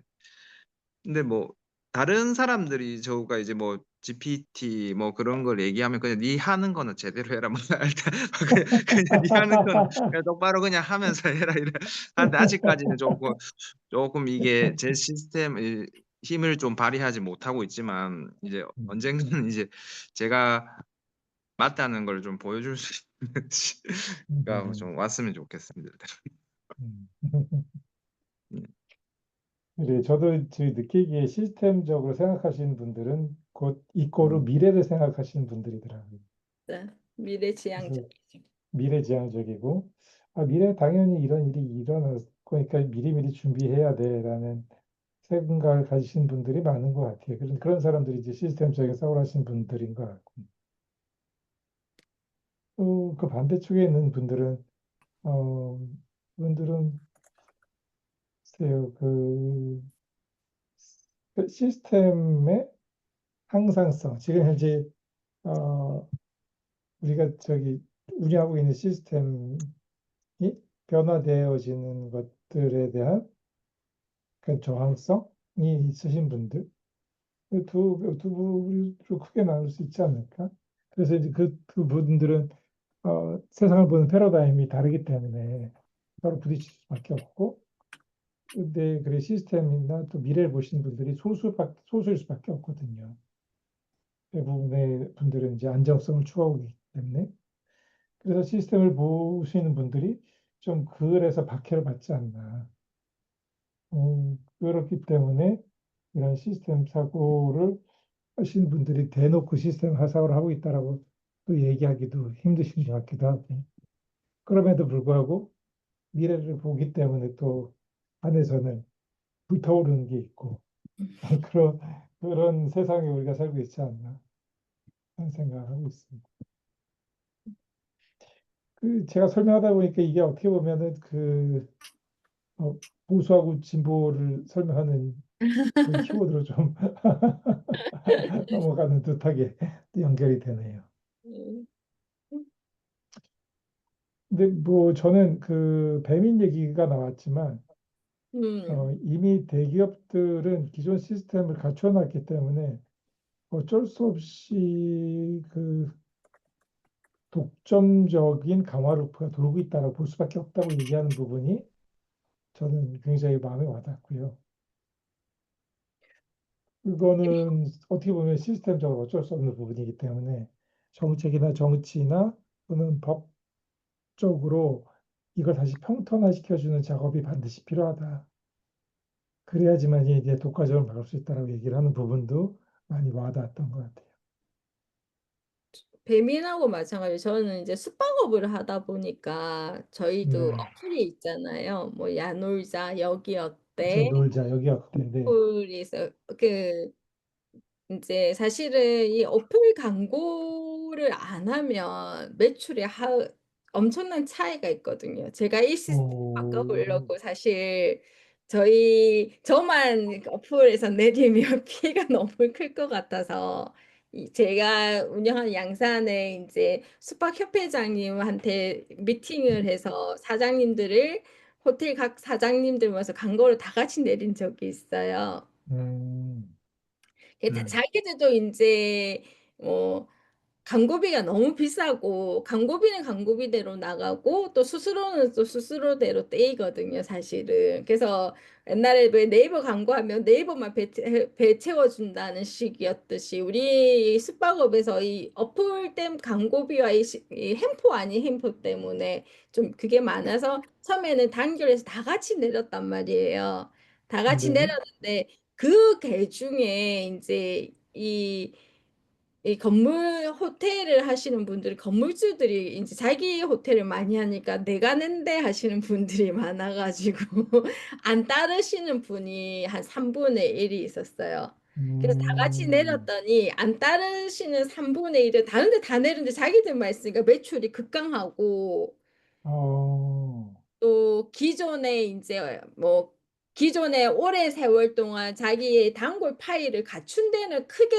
근데 뭐 다른 사람들이 저가 이제 뭐 GPT 뭐 그런 걸 얘기하면 그냥 "네 하는 거는 제대로 해라." 뭐 일단 그냥 "네 하는 거는 그냥 똑바로 그냥 하면서 해라." 이래 하는데 아직까지는 쪼끔 이게 제 시스템의 힘을 좀 발휘하지 못하고 있지만 이제 언젠가는 이제 제가 맞다는 걸 좀 보여줄 수 있는 시가 좀 왔으면 좋겠습니다. 음. 예. 그래, 저도 느끼기에 시스템적으로 생각하시는 분들은 곧 이꼬르 음. 미래를 생각하시는 분들이더라고요. 네. 미래지향적. 그래서 미래지향적이고, 미래 당연히 이런 일이 일어날 거니까 미리미리 준비해야 돼라는 생각을 가지신 분들이 많은 것 같아요. 그런 사람들이 이제 시스템적인 사고를 하신 분들인 것 같고. 또 그 반대쪽에 있는 분들은, 어, 분들은 글쎄요, 그 시스템의 항상성, 지금 현재 어, 우리가 운영하고 있는 시스템이 변화되어지는 것들에 대한 그 저항성이 있으신 분들, 두 부류로 크게 나눌 수 있지 않을까? 그래서 이제 그분들은 세상을 보는 패러다임이 다르기 때문에 서로 부딪힐 수밖에 없고, 근데 그래 시스템이나 또 미래를 보시는 분들이 소수일 수밖에 없거든요. 대부분의 분들은 이제 안정성을 추구하기 때문에. 그래서 시스템을 보시는 분들이 좀 그래서 박해를 받지 않나. 그렇기 때문에 이런 시스템 사고를 하시는 분들이 대놓고 시스템 사고를 하고 있다라고 또 얘기하기도 힘드신 것 같기도 하고. 그럼에도 불구하고 미래를 보기 때문에 또 안에서는 불타오르는 게 있고 그런 세상에 우리가 살고 있지 않나 하는 생각을 하고 있습니다. 제가 설명하다 보니까 이게 어떻게 보면은 보수하고 진보를 설명하는 그런 키워드로 좀 넘어가는 듯하게 연결이 되네요. 음. 근데 뭐 저는 배민 얘기가 나왔지만 음. 이미 대기업들은 기존 시스템을 갖춰놨기 때문에 어쩔 수 없이 독점적인 강화 루프가 돌고 있다고 볼 수밖에 없다고 얘기하는 부분이 저는 굉장히 마음에 와닿고요. 그거는 어떻게 보면 시스템적으로 어쩔 수 없는 부분이기 때문에 정책이나 정치나 또는 법적으로 이걸 다시 평탄화시켜주는 작업이 반드시 필요하다. 그래야지만 이제 독과점을 막을 수 있다라고 얘기를 하는 부분도 많이 와닿았던 것 같아요. 배민하고 마찬가지로 저는 이제 숙박업을 하다 보니까 저희도 네, 어플이 있잖아요. 뭐 야놀자, 여기 그쵸. 어때? 놀자 여기 어때인데, 어플에서 이제 사실은 이 어플 광고를 안 하면 매출에 엄청난 차이가 있거든요. 제가 이 시스템 오, 바꿔보려고 사실 저만 어플에서 내리면 피해가 너무 클 것 같아서 제가 운영하는 양산에 이제 숙박협회장님한테 미팅을 해서 사장님들을 호텔 각 사장님들 모아서 광고를 다 같이 내린 적이 있어요. 음, 자기들도 이제 뭐 광고비가 너무 비싸고 광고비는 광고비대로 나가고 또 수수료는 또 수수료대로 떼이거든요, 사실은. 그래서 옛날에 왜 네이버 광고하면 네이버만 배 채워준다는 식이었듯이 우리 숙박업에서 이 어플 땜 광고비와 이 햄포 아닌 햄포 때문에 좀 그게 많아서 처음에는 단결해서 다 같이 내렸단 말이에요. 다 같이 네, 내렸는데 그 개 중에 이제 이 건물 호텔을 하시는 분들이 건물주들이 이제 자기 호텔을 많이 하니까 내가 낸대 하시는 분들이 많아가지고 안 따르시는 분이 한 3분의 1이 있었어요. 그래서 다 같이 음, 내렸더니 안 따르시는 3분의 1은 다른데 다 내렸는데 자기들만 있으니까 매출이 급강하고 어, 또 기존에 이제 뭐 기존에 오랜 세월 동안 자기의 단골 파일을 갖춘 데는 크게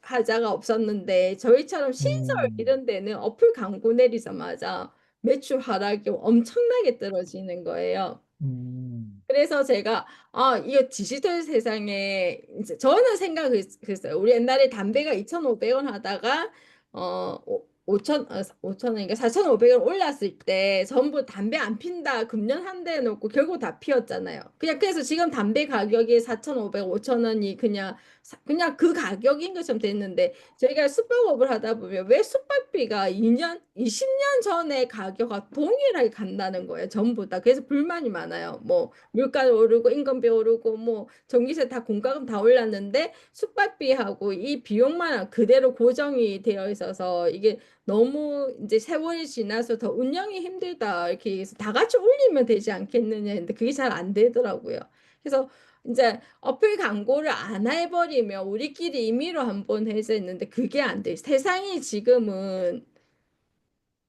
하자가 없었는데 저희처럼 신설 음, 이런 데는 어플 광고 내리자마자 매출 하락이 엄청나게 떨어지는 거예요. 음, 그래서 제가 이거 디지털 세상에 이제 저는 생각했어요. 우리 옛날에 담배가 2,500원 하다가 5천 원인가 4,500원 올랐을 때 전부 담배 안 핀다 금연한다 해놓고 결국 다 피웠잖아요. 그래서 지금 담배 가격이 4,500, 5,000원이 그냥 그 가격인 것처럼 됐는데 저희가 숙박업을 하다 보면 왜 숙박비가 20년 전의 가격과 동일하게 간다는 거예요. 전부 다. 그래서 불만이 많아요. 뭐 물가 오르고 인건비 오르고 뭐 전기세 다 공과금 다 올랐는데 숙박비하고 이 비용만 그대로 고정이 되어 있어서 이게 너무 이제 세월이 지나서 더 운영이 힘들다 이렇게 해서 다 같이 올리면 되지 않겠느냐 했는데 그게 잘 안 되더라고요. 그래서 이제 어플 광고를 안 해버리면 우리끼리 임의로 한번 해서 했는데 그게 안 돼. 세상이 지금은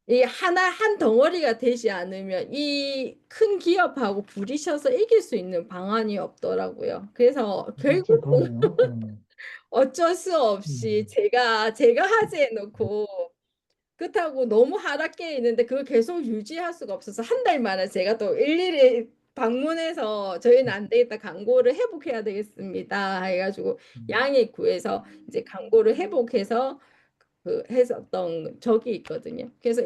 이 하나 한 덩어리가 되지 않으면 이 큰 기업하고 부딪혀서 이길 수 있는 방안이 없더라고요. 그래서 진짜 결국 그러네요. 어쩔 수 없이 음, 제가 하재해 놓고 그렇다고 너무 하락해 있는데 그걸 계속 유지할 수가 없어서 한 달 만에 제가 또 일일이 방문해서 저희는 안 되겠다 광고를 회복해야 되겠습니다 해가지고 음, 양해 구해서 이제 광고를 회복해서 했었던 적이 있거든요. 그래서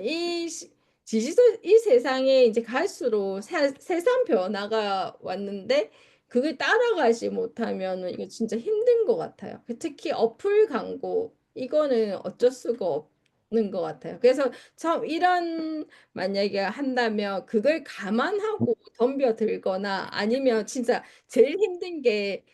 디지털 이 세상에 이제 갈수록 세상 변화가 왔는데 그걸 따라가지 못하면은 이거 진짜 힘든 것 같아요. 특히 어플 광고 이거는 어쩔 수가 없는 것 같아요. 그래서 참 이런 만약에 한다면 그걸 감안하고 덤벼들거나 아니면 진짜 제일 힘든 게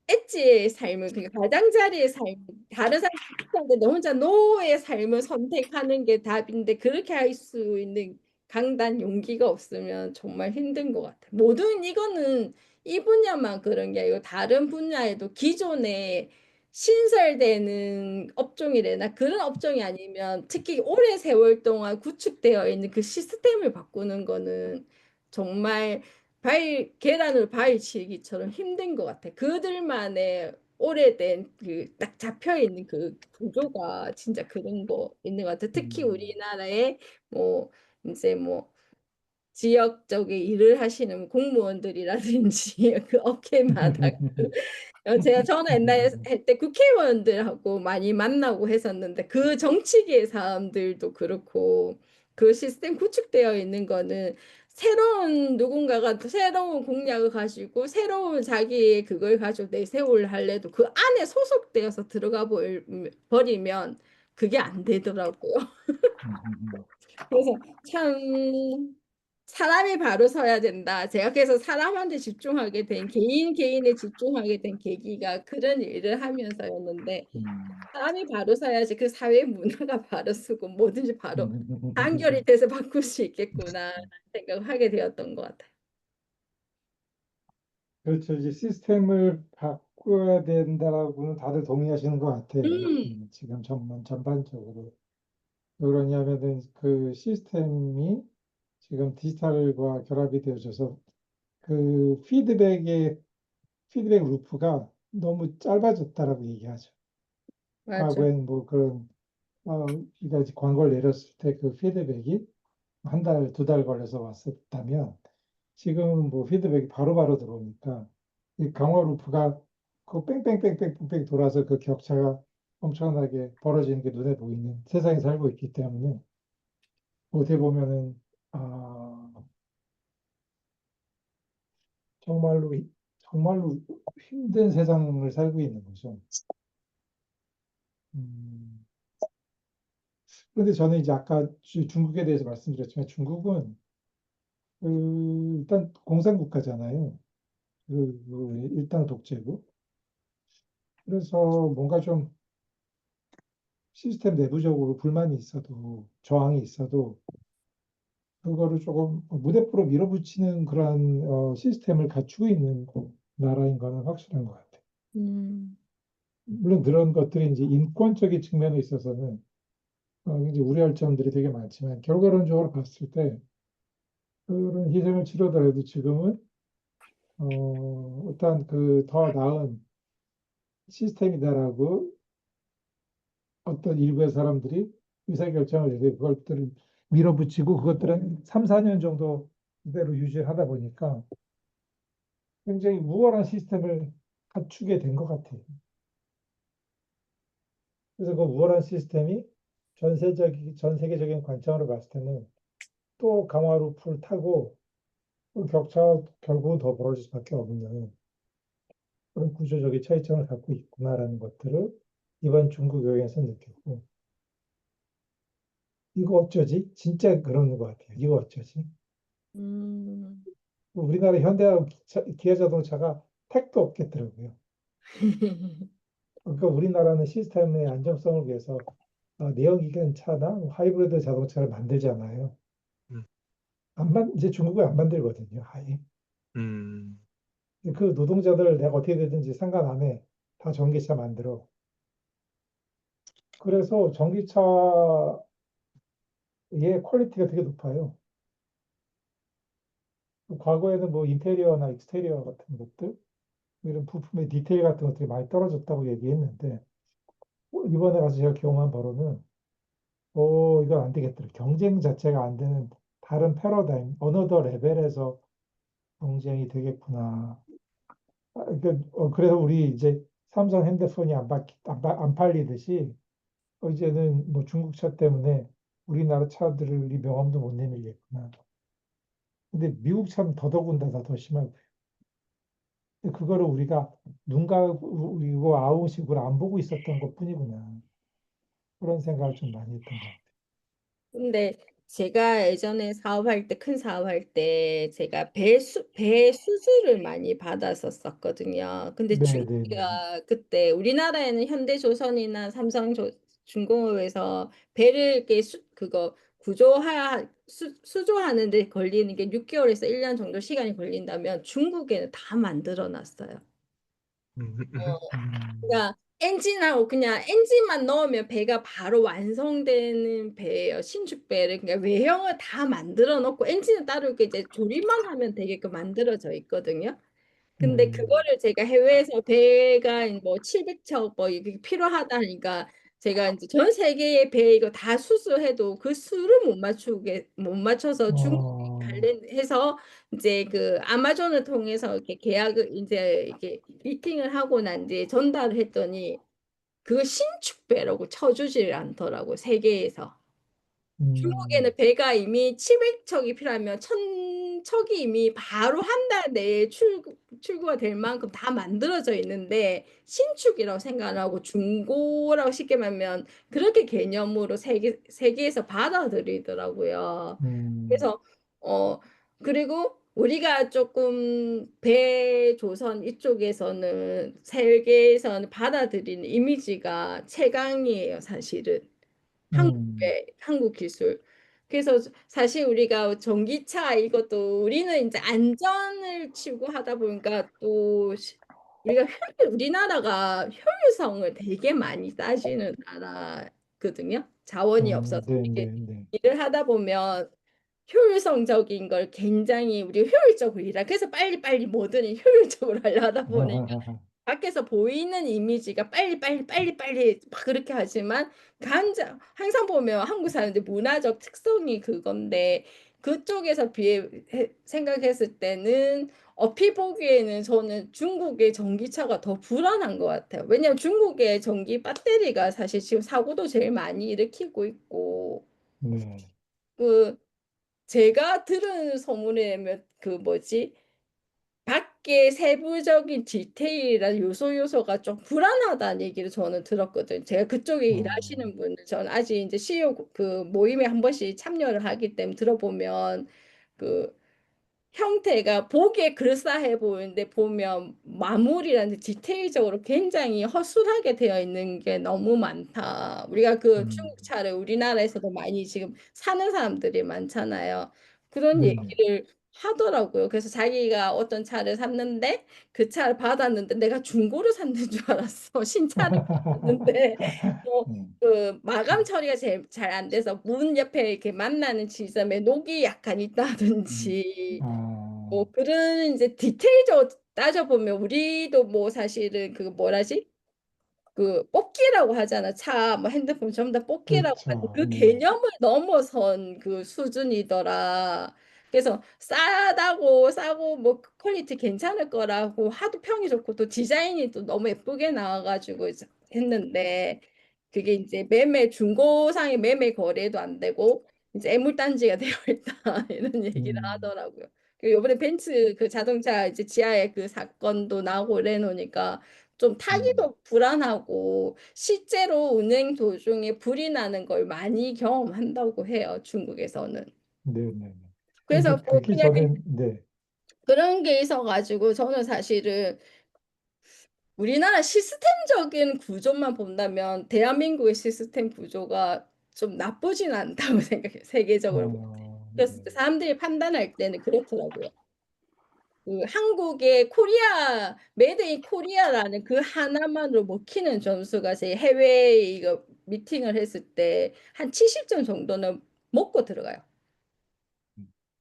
엣지의 삶을 그러니까 가장자리의 삶 다른 사람한테 너 혼자 노의 삶을 선택하는 게 답인데 그렇게 할 수 있는 강단 용기가 없으면 정말 힘든 것 같아요. 모든 이거는 이 분야만 그런 게 아니고 다른 분야에도 기존에 신설되는 업종이래나 그런 업종이 아니면 특히 오래 세월 동안 구축되어 있는 그 시스템을 바꾸는 거는 정말 계란을 바위치기처럼 힘든 것 같아. 그들만의 오래된 그 딱 잡혀 있는 그 구조가 진짜 그런 거 있는 것 같아. 특히 우리나라의 뭐 이제 뭐 지역적인 일을 하시는 공무원들이라든지 그 업계마다 저는 옛날에 할 때 국회의원들하고 많이 만나고 했었는데 그 정치계의 사람들도 그렇고 그 시스템 구축되어 있는 거는 새로운 누군가가 새로운 공약을 가지고 새로운 자기의 그걸 가지고 내세울 할래도 그 안에 소속되어서 들어가 버리면 그게 안 되더라고요. 그래서 참 사람이 바로 서야 된다. 제가 그래서 사람한테 집중하게 된 개인에 집중하게 된 계기가 그런 일을 하면서였는데 사람이 바로 서야지 그 사회 문화가 바로 서고 뭐든지 바로 단결이 돼서 바꿀 수 있겠구나 생각을 하게 되었던 것 같아요. 그렇죠. 이제 시스템을 바꿔야 된다라고는 다들 동의하시는 것 같아요. 지금 전반적으로. 왜 그러냐면은 그 시스템이 지금 디지털과 결합이 되어져서 그 피드백 루프가 너무 짧아졌다라고 얘기하죠. 맞아. 과거에는 뭐 그런 우리가 이제 광고를 내렸을 때 그 피드백이 한 달, 두 달 걸려서 왔었다면 지금은 뭐 피드백이 바로바로 들어오니까 이 강화 루프가 그 뺑뺑뺑뺑뺑뺑 돌아서 그 격차가 엄청나게 벌어지는 게 눈에 보이는 세상에 살고 있기 때문에 어떻게 보면은 아, 정말로 정말로 힘든 세상을 살고 있는 거죠. 음, 그런데 저는 이제 아까 중국에 대해서 말씀드렸지만 중국은 일단 공산국가잖아요. 일당 독재고. 그래서 뭔가 좀 시스템 내부적으로 불만이 있어도 저항이 있어도 그거를 조금 무대포로 밀어붙이는 그런 시스템을 갖추고 있는 나라인 거는 확실한 것 같아요. 음, 물론 그런 것들이 이제 인권적인 측면에 있어서는 이제 우려할 점들이 되게 많지만 결과론적으로 봤을 때 그런 희생을 치르더라도 지금은 일단 그 더 나은 시스템이다라고 어떤 일부의 사람들이 의사결정을 해서 그것들을 밀어붙이고 그것들은 3, 4년 정도 그대로 유지하다 보니까 굉장히 우월한 시스템을 갖추게 된 것 같아요. 그래서 그 우월한 시스템이 전 세계적인 관점으로 봤을 때는 또 강화 루프를 타고 그 격차가 결국은 더 벌어질 수밖에 없는 그런 구조적인 차이점을 갖고 있구나라는 것들을 이번 중국 여행에서 느꼈고 이거 어쩌지? 진짜 그런 것 같아요. 이거 어쩌지? 음. 우리나라 현대하고 기아 자동차가 택도 없겠더라고요. 그러니까 우리나라는 시스템의 안정성을 위해서 내연기관 차나 뭐 하이브리드 자동차를 만들잖아요. 음, 이제 중국은 안 만들거든요, 아예. 음, 그 노동자들 내가 어떻게 되든지 상관 안 해. 다 전기차 만들어. 그래서 전기차의 퀄리티가 되게 높아요. 과거에는 뭐 인테리어나 익스테리어 같은 것들, 이런 부품의 디테일 같은 것들이 많이 떨어졌다고 얘기했는데, 이번에 가서 제가 경험한 바로는, 이건 안 되겠더라. 경쟁 자체가 안 되는 다른 패러다임, 어너더 레벨에서 경쟁이 되겠구나. 그래서 우리 이제 삼성 핸드폰이 안 팔리듯이 이제는 뭐 중국 차 때문에 우리나라 차들이 명함도 못 내밀겠구나. 근데 미국 차는 더더군다나 더 심하고. 근데 그거를 우리가 눈 감고 아웅식으로 안 보고 있었던 것뿐이구나. 그런 생각을 좀 많이 했던 것 같아요. 근데 제가 예전에 사업할 때, 큰 사업할 때 제가 배 수주를 많이 받았었거든요. 근데 네, 네, 네. 중국이가 그때 우리나라에는 현대조선이나 삼성중공업에서 배를 이렇게 그거 수조하는 데 걸리는 게 6개월에서 1년 정도 시간이 걸린다면 중국에는 다 만들어 놨어요. 음, 그러니까 엔진하고 그냥 엔진만 넣으면 배가 바로 완성되는 배예요. 신축 배를 그러니까 외형을 다 만들어 놓고 엔진은 따로 이렇게 이제 조립만 하면 되게끔 만들어져 있거든요. 근데 음, 그거를 제가 해외에서 배가 뭐 700척 뭐 이게 필요하다 하니까 제가 이제 전 세계의 배 이거 다 수수해도 그 수를 못 맞춰서 중국에 어, 관련해서 이제 그 아마존을 통해서 이렇게 계약을 이제 이게 미팅을 하고 난 뒤에 전달을 했더니 그 신축 배라고 쳐주질 않더라고 세계에서. 중국에는 음, 배가 이미 700척이 필요하면 1000척이 이미 바로 한 달 내에 출고가 될 만큼 다 만들어져 있는데 신축이라고 생각 안 하고 중고라고 쉽게 말하면 그렇게 개념으로 세계에서 받아들이더라고요. 음, 그래서 그리고 우리가 조금 대조선 이쪽에서는 세계에서는 받아들이는 이미지가 최강이에요, 사실은. 음, 한국 기술. 그래서 사실 우리가 전기차 이것도 우리는 이제 안전을 추구하다 보니까 또 우리가 우리나라가 효율성을 되게 많이 따지는 나라거든요. 자원이 없어서 네, 이게 네, 네. 일을 하다 보면 효율성적인 걸 굉장히 우리 효율적으로 일하. 그래서 빨리빨리 뭐든 효율적으로 하려다 보니 밖에서 보이는 이미지가 빨리 빨리 빨리 빨리 막 그렇게 하지만 항상 보면 한국 사람들 문화적 특성이 그건데 그쪽에서 생각했을 때는 어피 보기에는 저는 중국의 전기차가 더 불안한 것 같아요. 왜냐하면 중국의 전기 배터리가 사실 지금 사고도 제일 많이 일으키고 있고 네. 그 제가 들은 소문에 그 뭐지? 밖에 세부적인 디테일이나 요소가 좀 불안하다는 얘기를 저는 들었거든요. 제가 그쪽에 어, 일하시는 분들, 저는 아직 이제 CEO 그 모임에 한 번씩 참여를 하기 때문에 들어보면 그 형태가 보기에 그럴싸해 보이는데 보면 마무리라는 디테일적으로 굉장히 허술하게 되어 있는 게 너무 많다. 우리가 그 음, 중국 차를 우리나라에서도 많이 지금 사는 사람들이 많잖아요. 그런 네, 네. 얘기를 하더라고요. 그래서 자기가 어떤 차를 샀는데 그 차를 받았는데 내가 중고를 샀는 줄 알았어. 신차를 받았는데 뭐 음, 그 마감 처리가 잘 안 돼서 문 옆에 이렇게 만나는 지점에 녹이 약간 음. 있다든지 아, 뭐 그런 이제 디테일적으로 따져보면 우리도 뭐 사실은 그 뭐라지? 그 뽑기라고 하잖아. 차, 뭐 핸드폰 전부 다 뽑기라고 하는데 그렇죠. 그 개념을 넘어선 그 수준이더라. 그래서 싸고 뭐 퀄리티 괜찮을 거라고 하도 평이 좋고 또 디자인이 또 너무 예쁘게 나와가지고 했는데 그게 이제 중고상의 매매 거래도 안 되고 이제 애물단지가 되어 있다 이런 얘기를 음, 하더라고요. 그리고 이번에 벤츠 그 자동차 이제 지하에 그 사건도 나고 이래놓으니까 좀 음, 타기도 불안하고 실제로 운행 도중에 불이 나는 걸 많이 경험한다고 해요, 중국에서는. 네, 네. 네. 그래서 근데 뭐 듣기 그냥 전에, 네, 그런 게 있어가지고 저는 사실은 우리나라 시스템적인 구조만 본다면 대한민국의 시스템 구조가 좀 나쁘진 않다고 생각해요, 세계적으로 볼 때. 그래서 네. 사람들이 판단할 때는 그렇더라고요. 그 한국의 메이드 인 코리아라는 그 하나만으로 먹히는 점수가 제 해외 이거 미팅을 했을 때 한 70점 정도는 먹고 들어가요.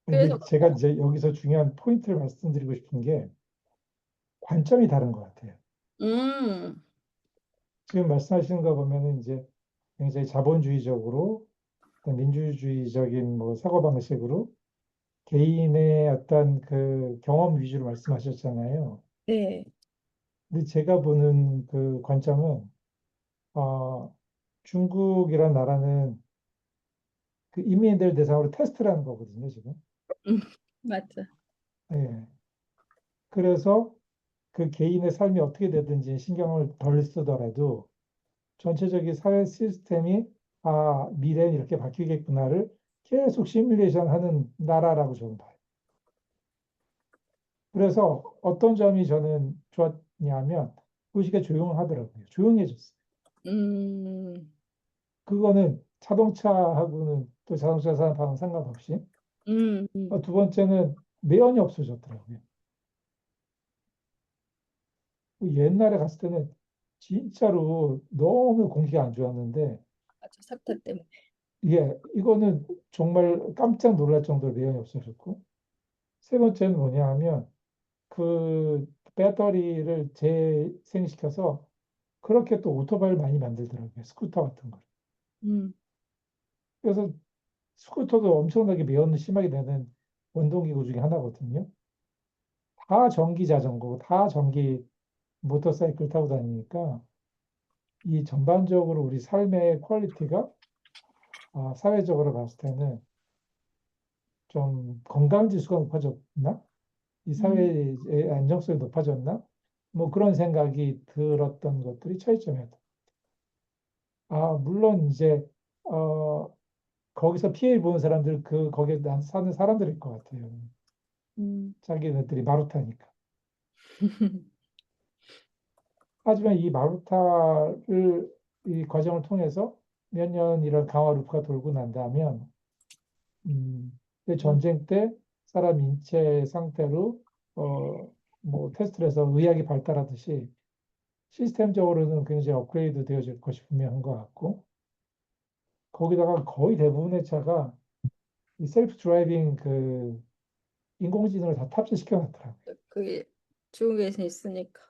그래서 근데 제가 이제 여기서 중요한 포인트를 말씀드리고 싶은 게 관점이 다른 것 같아요. 음, 지금 말씀하시는 거 보면은 이제 굉장히 자본주의적으로 어떤 민주주의적인 뭐 사고방식으로 개인의 어떤 그 경험 위주로 말씀하셨잖아요. 네. 근데 제가 보는 그 관점은 어, 중국이란 나라는 그 인민들 대상으로 테스트를 하는 거거든요, 지금. 맞아. 예. 그래서 그 개인의 삶이 어떻게 되든지 신경을 덜 쓰더라도 전체적인 사회 시스템이 미래는 이렇게 바뀌겠구나를 계속 시뮬레이션 하는 나라라고 저는 봐요. 그래서 어떤 점이 저는 좋았냐면 도시가 조용하더라고요. 조용해졌어요. 음, 그거는 자동차하고는 또 자동차 산업하고는 상관없이. 음, 두 번째는 매연이 없어졌더라고요. 옛날에 갔을 때는 진짜로 너무 공기가 안 좋았는데 맞아. 사태 때문에. 이거는 정말 깜짝 놀랄 정도로 매연이 없어졌고 세 번째는 뭐냐 하면 그 배터리를 재생시켜서 그렇게 또 오토바이를 많이 만들더라고요. 스쿠터 같은 거. 음, 그래서 스쿠터도 엄청나게 매연을 심하게 내는 원동기구 중에 하나거든요. 다 전기 자전거고 다 전기 모터사이클 타고 다니니까 이 전반적으로 우리 삶의 퀄리티가 사회적으로 봤을 때는 좀 건강 지수가 높아졌나? 이 사회의 안정성이 높아졌나? 뭐 그런 생각이 들었던 것들이 차이점이었다. 물론 이제 어, 거기서 피해 보는 사람들 거기에 사는 사람들일 것 같아요. 자기네들이 마루타니까. 하지만 이 마루타를 이 과정을 통해서 몇 년 이런 강화 루프가 돌고 난 다면 그 전쟁 때 사람 인체 상태로 뭐 테스트를 해서 의학이 발달하듯이 시스템적으로는 굉장히 업그레이드 되어질 것이 분명한 것 같고 거기다가 거의 대부분의 차가 이 셀프 드라이빙 그 인공지능을 다 탑재시켜 놨더라고요. 그게 중국에서 있으니까.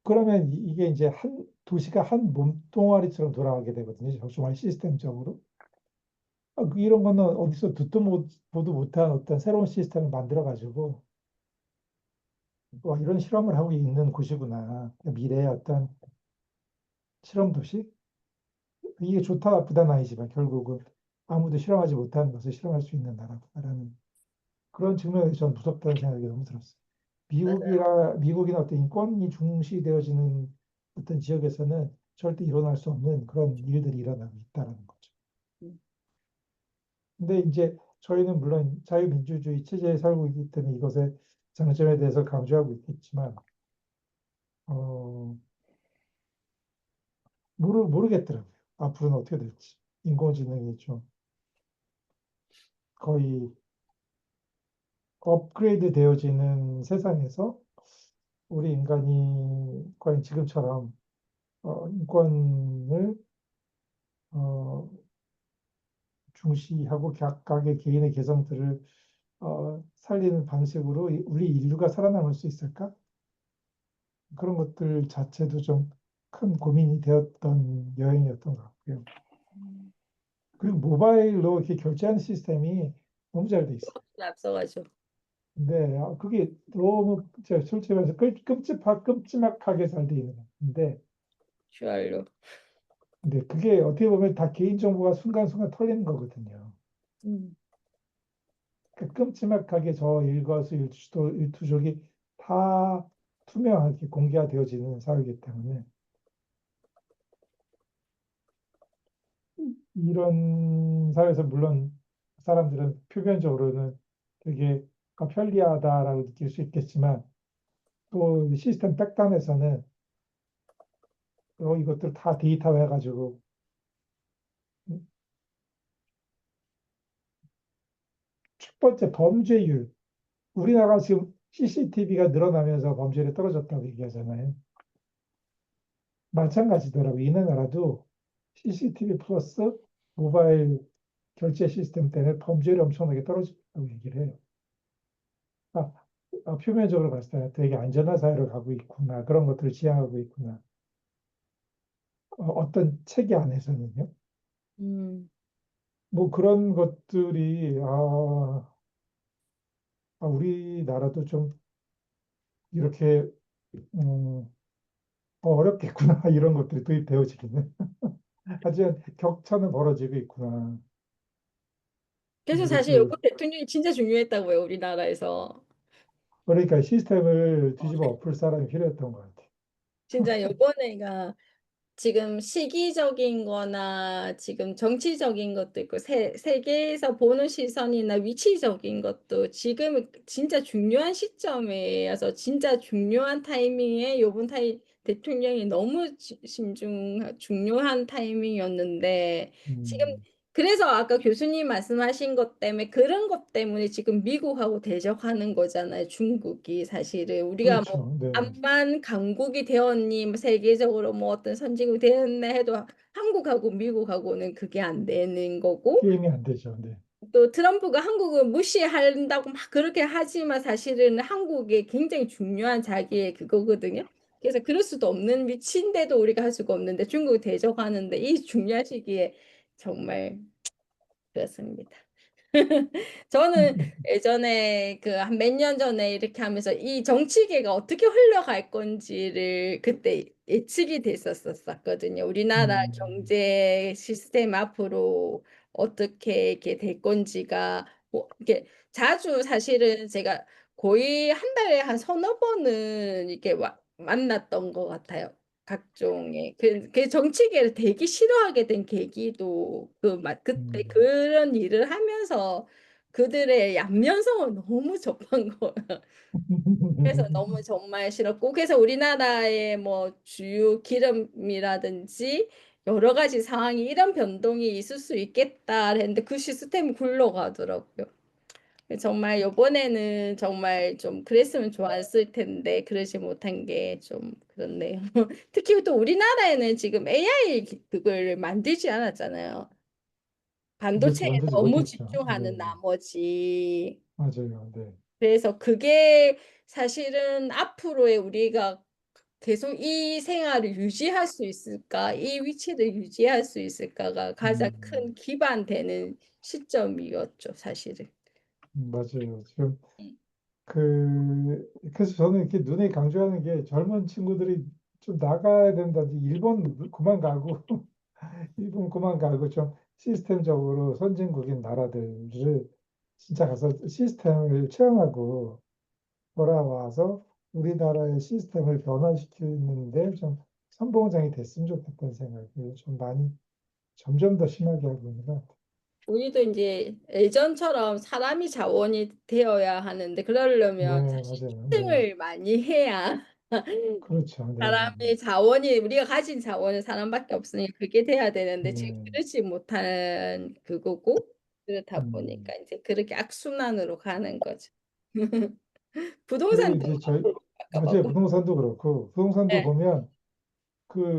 그러면 이게 이제 한 도시가 한 몸뚱아리처럼 돌아가게 되거든요. 정말 시스템적으로. 이런 거는 어디서 보도 못한 어떤 새로운 시스템을 만들어 가지고 이런 실험을 하고 있는 곳이구나. 미래의 어떤 실험 도시? 이게 좋다 나쁘다는 아니지만 결국은 아무도 실험하지 못하는 것을 실험할 수 있는 나라구나라는 그런 측면에서 전 무섭다는 생각이 너무 들었어요. 맞아요. 미국이나 어떤 인권이 중시되어지는 어떤 지역에서는 절대 일어날 수 없는 그런 일들이 일어나고 있다는 거죠. 음. 근데 이제 저희는 물론 자유민주주의 체제에 살고 있기 때문에 이것의 장점에 대해서 강조하고 있겠지만, 어, 모르겠더라고요. 앞으로는 어떻게 될지. 인공지능이 좀 거의 업그레이드 되어지는 세상에서 우리 인간이 과연 지금처럼 인권을 어, 중시하고 각각의 개인의 개성들을 살리는 방식으로 우리 인류가 살아남을 수 있을까? 그런 것들 자체도 좀 큰 고민이 되었던 여행이었던 것 같고요. 그리고 모바일로 이렇게 결제하는 시스템이 너무 잘 돼 있어요. 앞서가지고. 근데 그게 너무 제가 솔직히 말해서 끔찍하게 잘 돼 있는 것 같은데 QR로. 근데 그게 어떻게 보면 다 개인정보가 순간순간 털리는 거거든요. 음. 그 끔찍하게 저 일거수일투족이 다 투명하게 공개되어지는 사회이기 때문에 이런 사회에서 물론 사람들은 표면적으로는 되게 편리하다라고 느낄 수 있겠지만 또 시스템 백단에서는 이것들 다 데이터화해가지고 첫 번째 범죄율 우리나라가 지금 CCTV가 늘어나면서 범죄율이 떨어졌다고 얘기하잖아요. 마찬가지더라고요. 이 나라도 CCTV 플러스 모바일 결제 시스템 때문에 범죄율이 엄청나게 떨어졌다고 얘기를 해요. 아, 표면적으로 봤을 때 되게 안전한 사회로 가고 있구나. 그런 것들을 지향하고 있구나. 어떤 체계 안에서는요. 음. 뭐 그런 것들이 우리나라도 좀 이렇게 어렵겠구나 이런 것들이 도입되어지기는. 하지만 격차는 벌어지고 있구나. 그래서 사실 이것도 요번 대통령이 진짜 중요했다고요, 우리나라에서. 그러니까 시스템을 뒤집어 엎을 사람이 필요했던 것 같아. 진짜 요번에가 지금 시기적인 거나 지금 정치적인 것도 있고 세계에서 보는 시선이나 위치적인 것도 지금 진짜 중요한 시점이어서 진짜 중요한 타이밍에 요번 대통령이 너무 중요한 타이밍이었는데 지금 음, 그래서 아까 교수님 말씀하신 것 때문에 그런 것 때문에 지금 미국하고 대적하는 거잖아요. 중국이 사실은 우리가 뭐 그렇죠. 네. 암만 강국이 되었니 뭐 세계적으로 뭐 어떤 선진국이 되었네 해도 한국하고 미국하고는 그게 안 되는 거고 게임이 안 되죠. 네. 또 트럼프가 한국을 무시한다고 막 그렇게 하지만 사실은 한국에 굉장히 중요한 자기의 그거거든요. 그래서 그럴 수도 없는 위치인데도 우리가 할 수가 없는데 중국 대적하는데 이 중요한 시기에 정말 그렇습니다. 저는 예전에 그 한 몇 년 전에 이렇게 하면서 이 정치계가 어떻게 흘러갈 건지를 그때 예측이 됐었었거든요. 우리나라 음, 경제 시스템 앞으로 어떻게 이렇게 될 건지가 뭐 이렇게 자주 사실은 제가 거의 한 달에 한 서너 번은 이렇게 만났던 것 같아요. 각종의 그 정치계를 되게 싫어하게 된 계기도 그때 음. 그런 일을 하면서 그들의 안면성을 너무 접한 거예요. 그래서 너무 정말 싫었고 그래서 우리나라의 뭐 주요 기름이라든지 여러 가지 상황이 이런 변동이 있을 수 있겠다 했는데 그 시스템이 굴러가더라고요. 정말 이번에는 정말 좀 그랬으면 좋았을 텐데 그러지 못한 게 좀 그렇네요. 특히 또 우리나라에는 지금 AI 그걸 만들지 않았잖아요. 그렇죠. 반도체에 만들지 너무 못했죠. 집중하는 네. 나머지 맞아요. 네. 그래서 그게 사실은 앞으로의 우리가 계속 이 생활을 유지할 수 있을까, 이 위치를 유지할 수 있을까가 가장 큰 음, 기반 되는 시점이었죠, 사실은. 맞아요. 지금 음. 그래서 저는 이렇게 눈에 강조하는 게 젊은 친구들이 좀 나가야 된다. 일본 그만 가고, 일본 그만 가고 좀 시스템적으로 선진국인 나라들을 진짜 가서 시스템을 체험하고 돌아와서 우리나라의 시스템을 변화시키는데 좀 선봉장이 됐으면 좋겠다는 생각이 좀 많이 점점 더 심하게 하고 있는 것 같아요. 우리도 이제 예전처럼 사람이 자원이 되어야 하는데 네, 그러려면 사실 맞아요. 네, 희생을 많이 해야 그렇죠. 네, 사람의 자원이 우리가 가진 자원은 사람밖에 없으니까 그게 돼야 되는데 지금 네, 그렇지 못한 그거고 그렇다 음. 보니까 이제 그렇게 악순환으로 가는 거죠. 그리고 부동산도 이제 저희 맞아요. 깝깝하고. 부동산도 그렇고 부동산도 네, 보면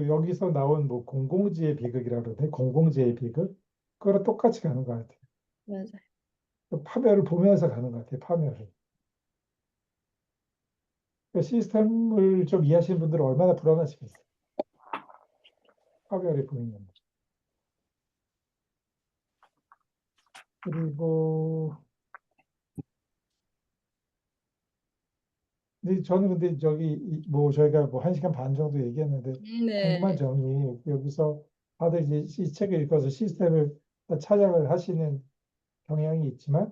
여기서 나온 뭐 공공지의 비극이라 그러네. 공공재의 비극. 그거랑 똑같이 가는 것 같아요. 맞아요. 파멸을 보면서 가는 것 같아요. 파멸을. 그러니까 시스템을 좀 이해하시는 분들은 얼마나 불안하시겠어요. 파멸이 보이면. 그리고 근데 저는 근데 뭐 저희가 뭐 1시간 반 정도 얘기했는데 궁금한 네. 점이 여기서 다들 이제 이 책을 읽어서 시스템을 찾아를 하시는 경향이 있지만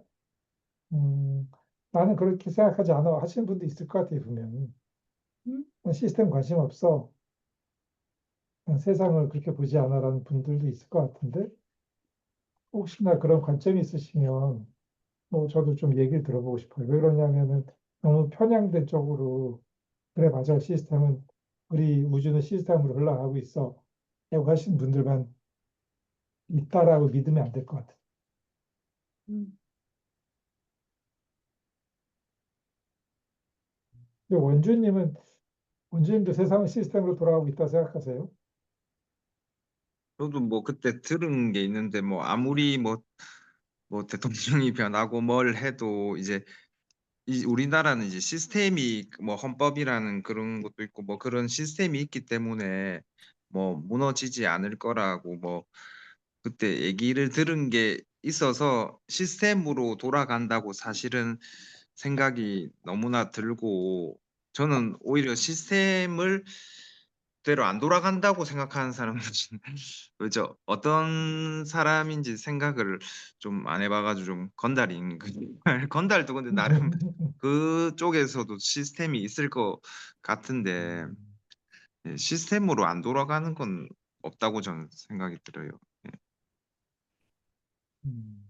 나는 그렇게 생각하지 않아 하시는 분도 있을 것 같아요, 분명히. 음, 시스템 관심 없어. 그냥 세상을 그렇게 보지 않아라는 분들도 있을 것 같은데, 혹시나 그런 관점이 있으시면, 뭐, 저도 좀 얘기를 들어보고 싶어요. 왜 그러냐면은, 너무 편향된 쪽으로, 그래, 맞아, 우리 우주는 시스템으로 흘러가고 있어. 라고 하시는 분들만 있다라고 믿으면 안 될 것 같아요. 음. 근데 원주님도 세상은 시스템으로 돌아가고 있다 생각하세요? 저도 뭐 그때 들은 게 있는데 뭐 아무리 뭐 대통령이 변하고 뭘 해도 이제 우리나라는 이제 시스템이 뭐 헌법이라는 그런 것도 있고 뭐 그런 시스템이 있기 때문에 뭐 무너지지 않을 거라고 뭐 그때 얘기를 들은 게 있어서 시스템으로 돌아간다고 사실은 생각이 너무나 들고 저는 오히려 시스템을 대로 안 돌아간다고 생각하는 사람은 그죠? 어떤 사람인지 생각을 좀 안 해봐 가지고 좀 건달인 건달도 근데 나름 그쪽에서도 시스템이 있을 것 같은데 예 시스템으로 안 돌아가는 건 없다고 저는 생각이 들어요. 예. 음.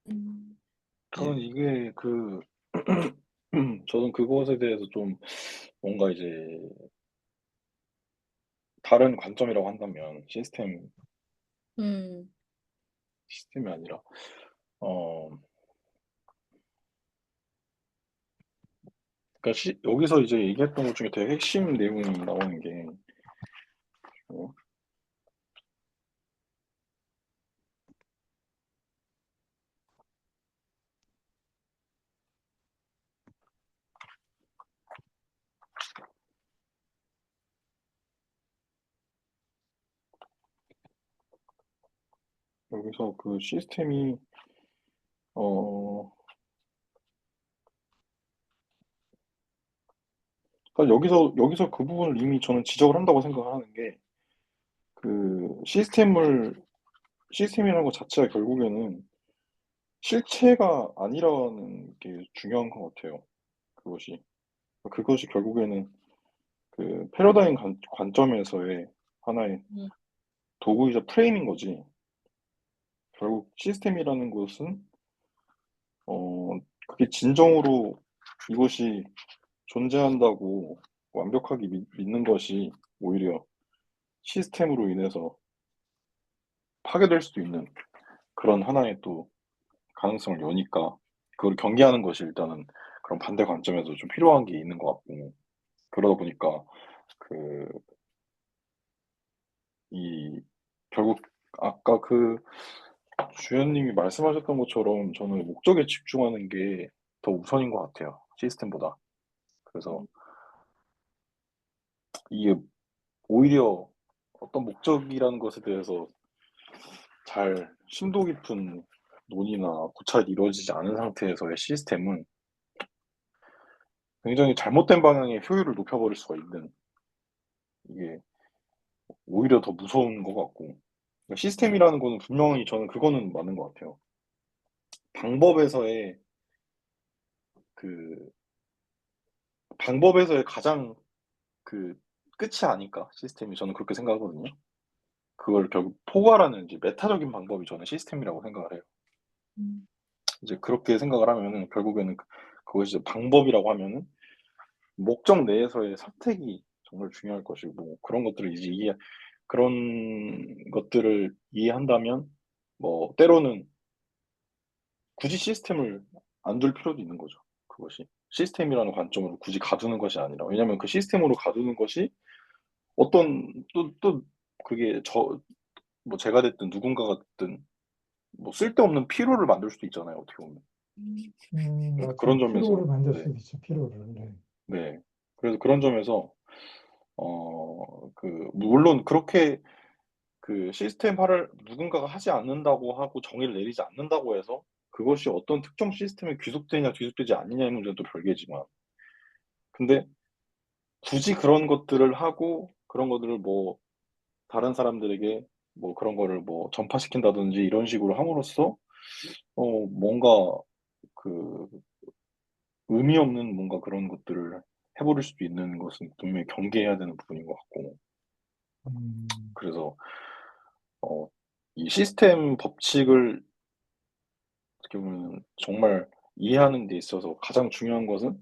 음. 저는 예. 이게 저는 그것에 대해서 좀 뭔가 이제 다른 관점이라고 한다면 음. 시스템이 아니라 어 그러니까 여기서 이제 얘기했던 것 중에 되게 핵심 내용이 나오는 게 어, 여기서 그 시스템이 어 그러니까 여기서 그 부분을 이미 저는 지적을 한다고 생각을 하는 게 그 시스템이라는 것 자체가 결국에는 실체가 아니라는 게 중요한 것 같아요. 그것이 결국에는 그 패러다임 관점에서의 하나의 음. 도구이자 프레임인 거지. 결국 시스템이라는 것은 그게 진정으로 이것이 존재한다고 완벽하게 믿는 것이 오히려 시스템으로 인해서 파괴될 수도 있는 그런 하나의 또 가능성을 여니까 그걸 경계하는 것이 일단은 그런 반대 관점에서 좀 필요한 게 있는 것 같고 그러다 보니까 그 이 결국 아까 그 주연님이 말씀하셨던 것처럼 저는 목적에 집중하는 게 더 우선인 것 같아요. 시스템보다. 그래서 이게 오히려 어떤 목적이라는 것에 대해서 잘 심도 깊은 논의나 고찰이 이루어지지 않은 상태에서의 시스템은 굉장히 잘못된 방향의 효율을 높여버릴 수가 있는 이게 오히려 더 무서운 것 같고 그러니까 시스템이라는 거는 분명히 저는 그거는 맞는 것 같아요. 방법에서의 그 방법에서의 가장 그 끝이 아닐까 시스템이 저는 그렇게 생각하거든요. 그걸 결국 포괄하는 이제 메타적인 방법이 저는 시스템이라고 생각을 해요. 음. 이제 그렇게 생각을 하면은 결국에는 그것이 이제 방법이라고 하면은 목적 내에서의 선택이 정말 중요할 것이고 그런 것들을 이제 그런 것들을 이해한다면 뭐 때로는 굳이 시스템을 안 둘 필요도 있는 거죠. 그것이 시스템이라는 관점으로 굳이 가두는 것이 아니라 왜냐하면 그 시스템으로 가두는 것이 어떤 또 그게 뭐 제가 됐든 누군가가 됐든 뭐 쓸데없는 피로를 만들 수도 있잖아요. 어떻게 보면 그래서 그런 맞죠. 피로를 점에서 만들 네, 수도 있죠. 피로를. 네. 네. 그래서 그런 점에서 물론 그렇게 그 시스템화를 누군가가 하지 않는다고 하고 정의를 내리지 않는다고 해서 그것이 어떤 특정 시스템에 귀속되냐 귀속되지 않느냐의 문제는 또 별개지만 근데 굳이 그런 것들을 하고 그런 것들을 뭐 다른 사람들에게 뭐 그런 거를 뭐 전파시킨다든지 이런 식으로 함으로써 뭔가 그 의미 없는 뭔가 그런 것들을 해 버릴 수도 있는 것은 분명히 경계해야 되는 부분인 것 같고 음, 그래서 어 이 시스템 법칙을 어떻게 보면 정말 이해하는 데 있어서 가장 중요한 것은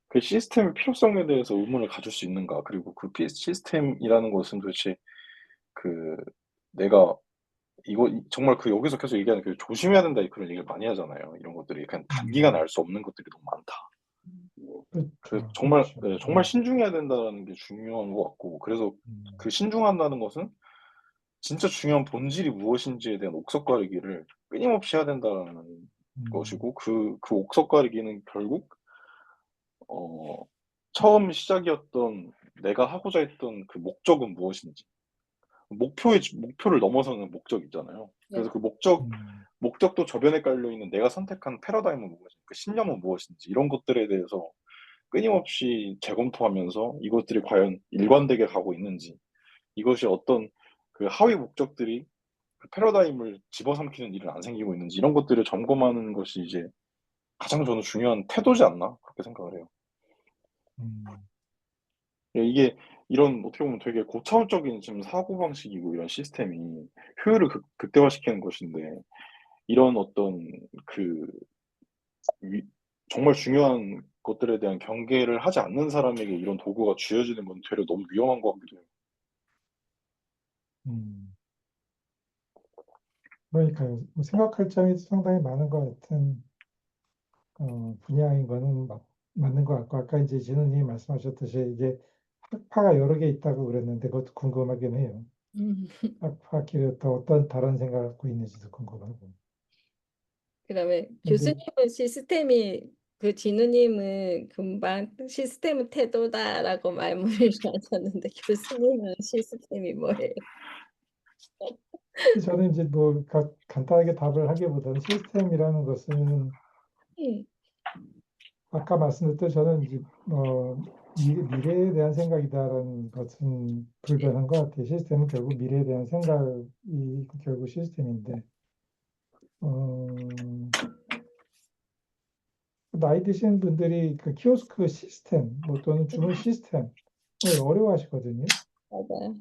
그 시스템의 필요성에 대해서 의문을 가질 수 있는가 그리고 그 시스템이라는 것은 도대체 그 내가 정말 그 여기서 계속 얘기하는 그 조심해야 된다 그런 얘기를 많이 하잖아요. 이런 것들이 그냥 단기간에 음, 알 수 없는 것들이 너무 많다. 뭐 그래서 그렇죠. 정말 그렇죠. 네, 정말 신중해야 된다는 게 중요한 것 같고 그래서 음, 그 신중한다는 것은 진짜 중요한 본질이 무엇인지에 대한 옥석 가리기를 끊임없이 해야 된다는 음, 것이고 그 옥석 가리기는 결국 어 처음 시작이었던 내가 하고자 했던 그 목적은 무엇인지 목표를 넘어서는 목적이 있잖아요. 네. 그래서 그 음, 목적도 저변에 깔려 있는 내가 선택한 패러다임은 무엇인지, 그 신념은 무엇인지 이런 것들에 대해서 끊임없이 재검토하면서 이것들이 과연 일관되게 가고 있는지, 이것이 어떤 그 하위 목적들이 그 패러다임을 집어삼키는 일은 안 생기고 있는지, 이런 것들을 점검하는 것이 이제 가장 저는 중요한 태도지 않나 그렇게 생각을 해요. 음, 예, 이게 이런 어떻게 보면 되게 고차원적인 지금 사고방식이고 이런 시스템이 효율을 극대화시키는 것인데, 이런 어떤 그 위 정말 중요한 것들에 대한 경계를 하지 않는 사람에게 이런 도구가 쥐어지는 건 되려 너무 위험한 것 같기도 해요. 음. 그러니까요. 뭐 생각할 점이 상당히 많은 것 같은 분야인 거는 맞는 것 같고, 아까 이제 진우님이 말씀하셨듯이 이게 학파가 여러 개 있다고 그랬는데 그것도 궁금하긴 해요. 음. 학파끼리 또 어떤 다른 생각을 갖고 있는지도 궁금하고. 그다음에 근데 교수님은 시스템이 그 진우님은 금방 시스템은 태도다라고 말씀하셨는데 교수님은 시스템이 뭐예요? 저는 이제 뭐 간단하게 답을 하기보다는 시스템이라는 것은 음. 아까 말씀드렸듯이 저는 이제 미래에 대한 생각이다라는 것은 불변한 것 같아요. 시스템은 결국 미래에 대한 생각이 결국 시스템인데, 어, 나이 드신 분들이 그 키오스크 시스템, 뭐 또는 주문 시스템을 어려워하시거든요. 맞아요.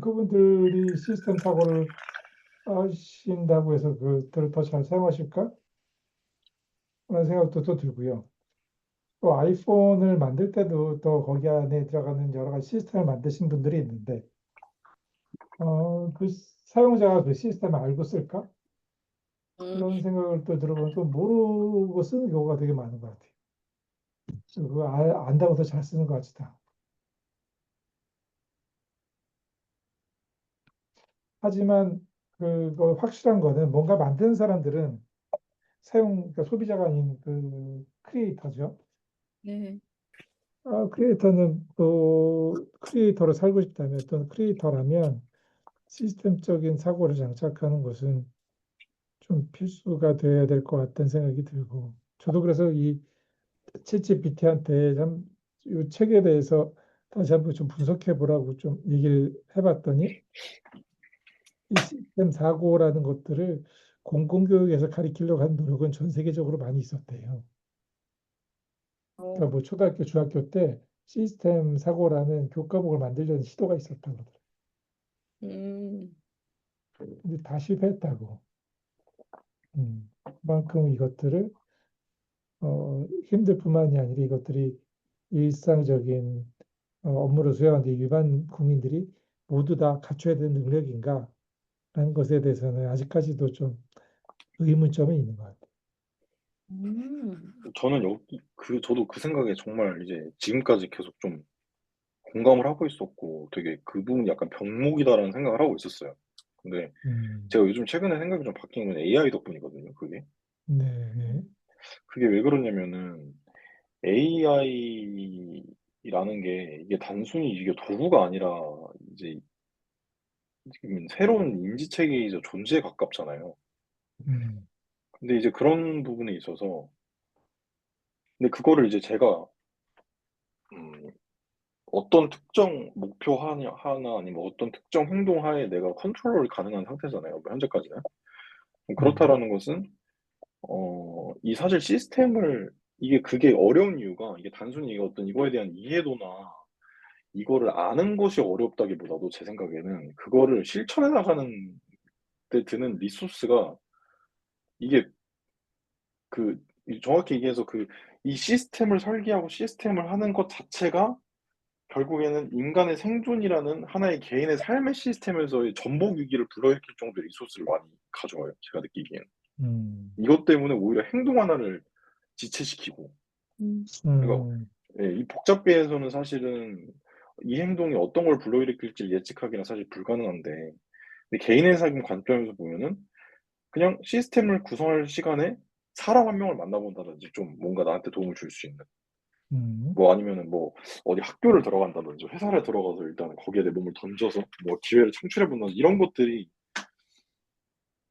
그분들이 시스템 사고를 하신다고 해서 그들을 더 잘 사용하실까? 라는 생각도 또 들고요. 또 아이폰을 만들 때도 또 거기 안에 들어가는 여러 가지 시스템을 만드신 분들이 있는데, 그 사용자가 그 시스템을 알고 쓸까? 음. 이런 생각을 또 들어보면 또 모르고 쓰는 경우가 되게 많은 것 같아요. 그거 안다고 더 잘 쓰는 것 같지다. 하지만 그거 확실한 거는 뭔가 만드는 사람들은 그러니까 소비자가 아닌 그 크리에이터죠. 네. 크리에이터는 또 크리에이터로 살고 싶다면 또는 크리에이터라면 시스템적인 사고를 장착하는 것은 좀 필수가 돼야 될 것 같다는 생각이 들고, 저도 그래서 이 챗GPT한테 참 이 책에 대해서 다시 한번 좀 분석해 보라고 좀 얘기를 해봤더니 이 시스템 사고라는 것들을 공공교육에서 가리키려고 하는 노력은 전 세계적으로 많이 있었대요. 그러니까 뭐 초등학교, 중학교 때 시스템 사고라는 교과목을 만들려는 시도가 있었다고 그러더라고요. 음. 근데 다 실패했다고. 그만큼 이것들을 힘들 뿐만이 아니라 이것들이 일상적인 업무를 수행하는데 일반 국민들이 모두 다 갖춰야 되는 능력인가 라는 것에 대해서는 아직까지도 좀 의문점이 있는 것 같아요. 음. 저는 저도 그 생각에 정말 이제 지금까지 계속 좀 공감을 하고 있었고, 되게 그 부분이 약간 병목이다라는 생각을 하고 있었어요. 근데 음, 제가 요즘 최근에 생각이 좀 바뀐 건 AI 덕분이거든요, 그게. 네, 네. 그게 왜 그러냐면은 AI라는 게 이게 단순히 이게 도구가 아니라 이제 지금 새로운 인지체계이자 존재에 가깝잖아요. 음, 근데 이제 그런 부분에 있어서, 근데 그거를 이제 제가 음 어떤 특정 목표 하나 아니면 어떤 특정 행동 하에 내가 컨트롤이 가능한 상태잖아요, 뭐 현재까지는. 음, 그렇다라는 것은 이 사실 시스템을, 그게 어려운 이유가 이게 단순히 이게 어떤 이거에 대한 이해도나 이거를 아는 것이 어렵다기보다도 제 생각에는 그거를 실천해 나가는 데 드는 리소스가, 이게 정확히 얘기해서 이 시스템을 설계하고 시스템을 하는 것 자체가 결국에는 인간의 생존이라는 하나의 개인의 삶의 시스템에서의 전복 위기를 불러일으킬 정도의 리소스를 많이 가져와요, 제가 느끼기에는. 음, 이것 때문에 오히려 행동 하나를 지체시키고, 음. 그러니까 이 복잡계에서는 사실은 이 행동이 어떤 걸 불러일으킬지 예측하기는 사실 불가능한데, 근데 개인의 삶 관점에서 보면은 그냥 시스템을 구성할 시간에 사람 한 명을 만나본다든지, 좀 뭔가 나한테 도움을 줄 수 있는, 음, 뭐 아니면은 뭐 어디 학교를 들어간다든지 회사를 들어가서 일단 거기에 내 몸을 던져서 뭐 기회를 창출해 본다든지, 이런 것들이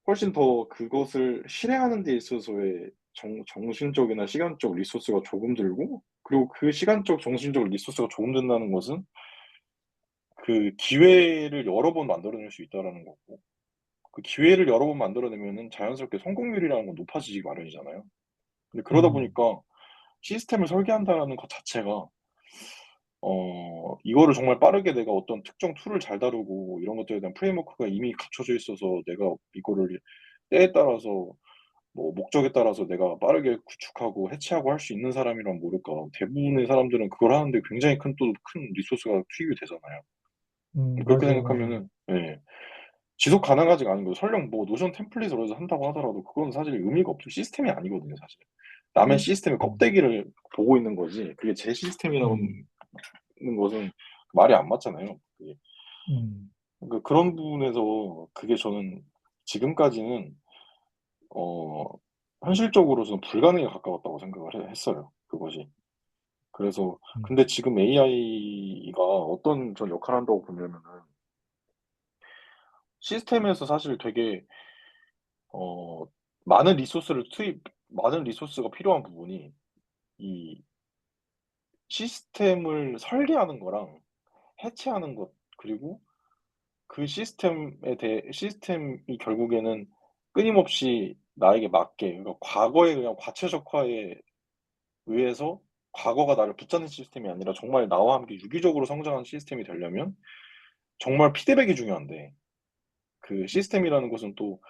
훨씬 더 그것을 실행하는 데 있어서의 정신적이나 시간적 리소스가 조금 들고, 그리고 그 시간적 정신적 리소스가 조금 든다는 것은 그 기회를 여러 번 만들어낼 수 있다라는 거고, 그 기회를 여러 번 만들어내면은 자연스럽게 성공률이라는 건 높아지기 마련이잖아요. 근데 그러다 음, 보니까 시스템을 설계한다라는 것 자체가 이거를 정말 빠르게 내가 어떤 특정 툴을 잘 다루고 이런 것들에 대한 프레임워크가 이미 갖춰져 있어서 내가 이거를 때에 따라서 뭐 목적에 따라서 내가 빠르게 구축하고 해체하고 할 수 있는 사람이란 모를까. 대부분의 사람들은 그걸 하는데 굉장히 큰 리소스가 투입이 되잖아요. 그렇게 맞아요, 맞아요. 생각하면은 예. 지속 가능하지가 않은 거예요. 설령 뭐 노션 템플릿으로 해서 한다고 하더라도 그건 사실 의미가 없죠. 시스템이 아니거든요, 사실. 남의 시스템의 음, 껍데기를 보고 있는 거지. 그게 제 시스템이라는 것은 말이 안 맞잖아요. 그게. 음, 그러니까 그런 부분에서 그게 저는 지금까지는 현실적으로서는 불가능에 가까웠다고 생각을 했어요. 그것이. 그래서 음, 근데 지금 AI가 어떤 전 역할을 한다고 보냐면은 시스템에서 사실 되게 어 많은 리소스가 필요한 부분이 이 시스템을 설계하는 거랑 해체하는 것, 그리고 그 시스템이 결국에는 끊임없이 나에게 맞게, 그러니까 과거에 그냥 과체적화에 의해서 과거가 나를 붙잡는 시스템이 아니라 정말 나와 함께 유기적으로 성장하는 시스템이 되려면 정말 피드백이 중요한데, 그 시스템이라는 것은 또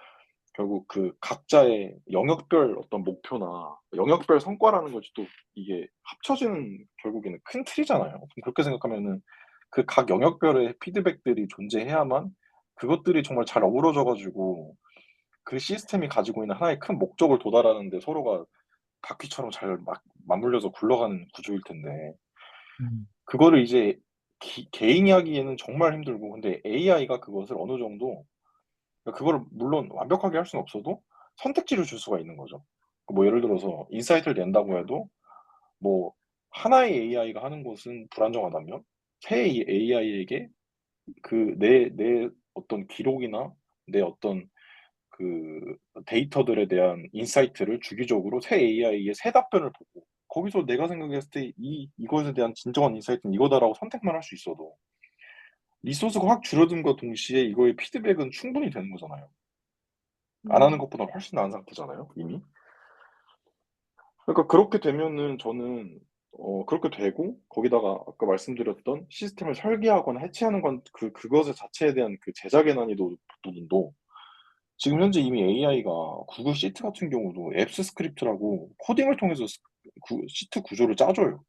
결국 그 각자의 영역별 어떤 목표나 영역별 성과라는 것이 또 이게 합쳐지는 결국에는 큰 틀이잖아요. 그렇게 생각하면은 그 각 영역별의 피드백들이 존재해야만 그것들이 정말 잘 어우러져 가지고 그 시스템이 가지고 있는 하나의 큰 목적을 도달하는 데 서로가 바퀴처럼 잘 맞물려서 굴러가는 구조일 텐데, 음, 그거를 이제 개인이 하기에는 정말 힘들고, 근데 AI가 그것을 어느 정도, 그러니까 그거를 물론 완벽하게 할 수는 없어도 선택지를 줄 수가 있는 거죠. 뭐 예를 들어서 인사이트를 낸다고 해도 뭐 하나의 AI가 하는 것은 불안정하다면 새 AI에게 그 내 어떤 기록이나 내 어떤 그 데이터들에 대한 인사이트를 주기적으로 새 AI의 새 답변을 보고 거기서 내가 생각했을 때 이것에 대한 진정한 인사이트는 이거다라고 선택만 할 수 있어도 리소스가 확 줄어든과 동시에 이거의 피드백은 충분히 되는 거잖아요. 안 하는 것보다 훨씬 나은 상태잖아요, 이미. 그러니까 그렇게 되면은 저는 그렇게 되고, 거기다가 아까 말씀드렸던 시스템을 설계하거나 해체하는 건 그것의 자체에 대한 그 제작의 난이도 부분도 지금 현재 이미 AI가 구글 시트 같은 경우도 앱스 스크립트라고 코딩을 통해서 시트 구조를 짜줘요.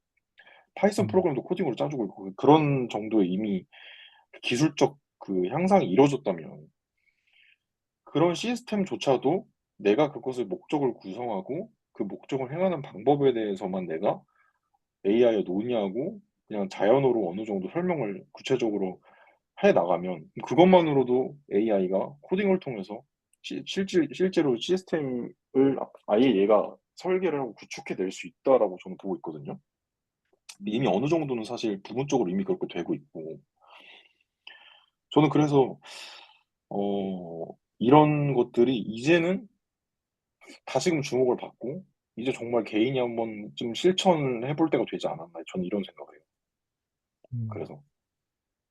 파이썬 음, 프로그램도 코딩으로 짜주고 있고, 그런 정도의 이미 기술적 그 향상이 이루어졌다면 그런 시스템조차도 내가 그것을 목적을 구성하고 그 목적을 행하는 방법에 대해서만 내가 AI에 논의하고 그냥 자연어로 어느 정도 설명을 구체적으로 해 나가면 그것만으로도 AI가 코딩을 통해서 실제로 시스템을 아예 얘가 설계를 하고 구축해 낼 수 있다라고 저는 보고 있거든요. 이미 어느 정도는 사실 부분적으로 이미 그렇게 되고 있고, 저는 그래서 어 이런 것들이 이제는 다시금 주목을 받고 이제 정말 개인이 한번 좀 실천을 해볼 때가 되지 않았나, 저는 이런 생각을 해요. 음, 그래서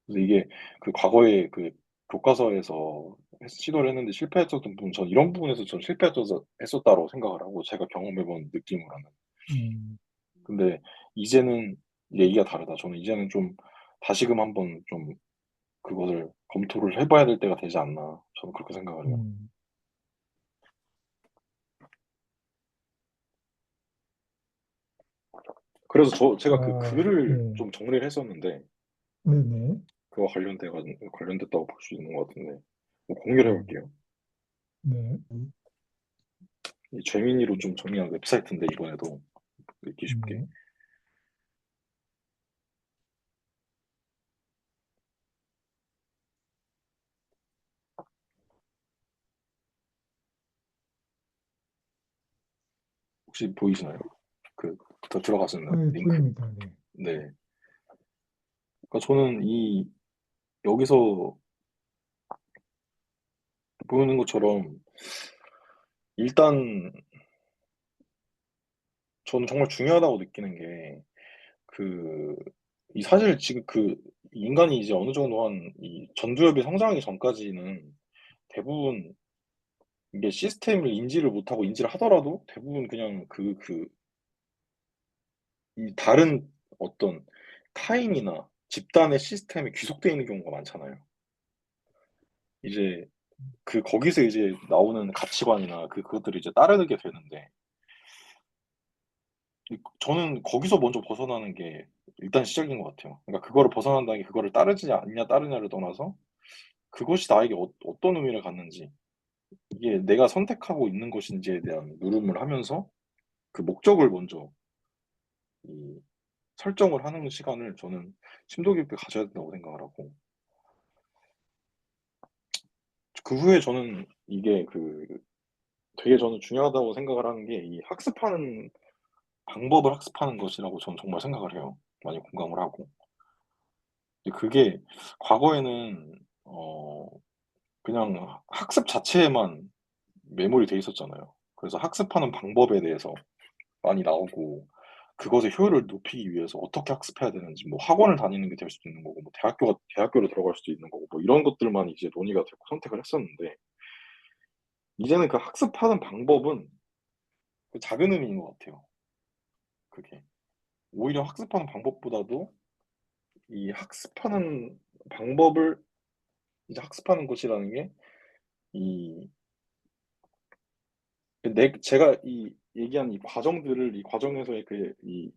이게 그 과거에 그 교과서에서 시도를 했는데 실패했었던 부분, 전 이런 부분에서 전 실패했었다고 생각을 하고, 제가 경험해본 느낌으로는. 음, 근데 이제는 얘기가 다르다. 저는 이제는 좀 다시금 한번 좀 그것을 검토를 해봐야 될 때가 되지 않나, 저는 그렇게 생각을 해요. 음. 그래서 제가 그 아, 글을 네, 좀 정리를 했었는데, 네네, 그거 관련됐다고 볼 수 있는 것 같은데, 뭐 공유를 음, 해볼게요. 네, 이 재민이로 좀 정리한 웹사이트인데, 이번에도 읽기 쉽게. 네, 혹시 보이시나요? 더 들어가시는 네, 링크. 보입니다. 네, 네. 그러니까 저는 여기서 보이는 것처럼 일단 저는 정말 중요하다고 느끼는 게 이 사실 지금 인간이 이제 어느 정도 한 이 전두엽이 성장하기 전까지는 대부분 이게 시스템을 인지를 못하고 인지를 하더라도 대부분 그냥 이 다른 어떤 타인이나 집단의 시스템에 귀속되어 있는 경우가 많잖아요. 이제 거기서 이제 나오는 가치관이나 그것들을 이제 따르게 되는데 저는 거기서 먼저 벗어나는 게 일단 시작인 것 같아요. 그러니까 그거를 벗어난다는 게 그거를 따르지 않냐 따르냐를 떠나서 그것이 나에게 어떤 의미를 갖는지 이게 내가 선택하고 있는 것인지에 대한 물음을 하면서 그 목적을 먼저 이 설정을 하는 시간을 저는 심도 깊게 가져야 된다고 생각을 하고 그 후에 저는 이게 되게 저는 중요하다고 생각을 하는 게 이 학습하는 방법을 학습하는 것이라고 저는 정말 생각을 해요. 많이 공감을 하고. 근데 그게 과거에는 그냥 학습 자체에만 매몰이 돼 있었잖아요. 그래서 학습하는 방법에 대해서 많이 나오고 그것의 효율을 높이기 위해서 어떻게 학습해야 되는지 뭐 학원을 다니는 게 될 수도 있는 거고 뭐 대학교를 들어갈 수도 있는 거고 뭐 이런 것들만 이제 논의가 되고 선택을 했었는데 이제는 그 학습하는 방법은 작은 의미인 것 같아요. 그게 오히려 학습하는 방법보다도 이 학습하는 방법을 이제 학습하는 것이라는 게 이 제가 얘기한 이 과정들을 이 과정에서의 이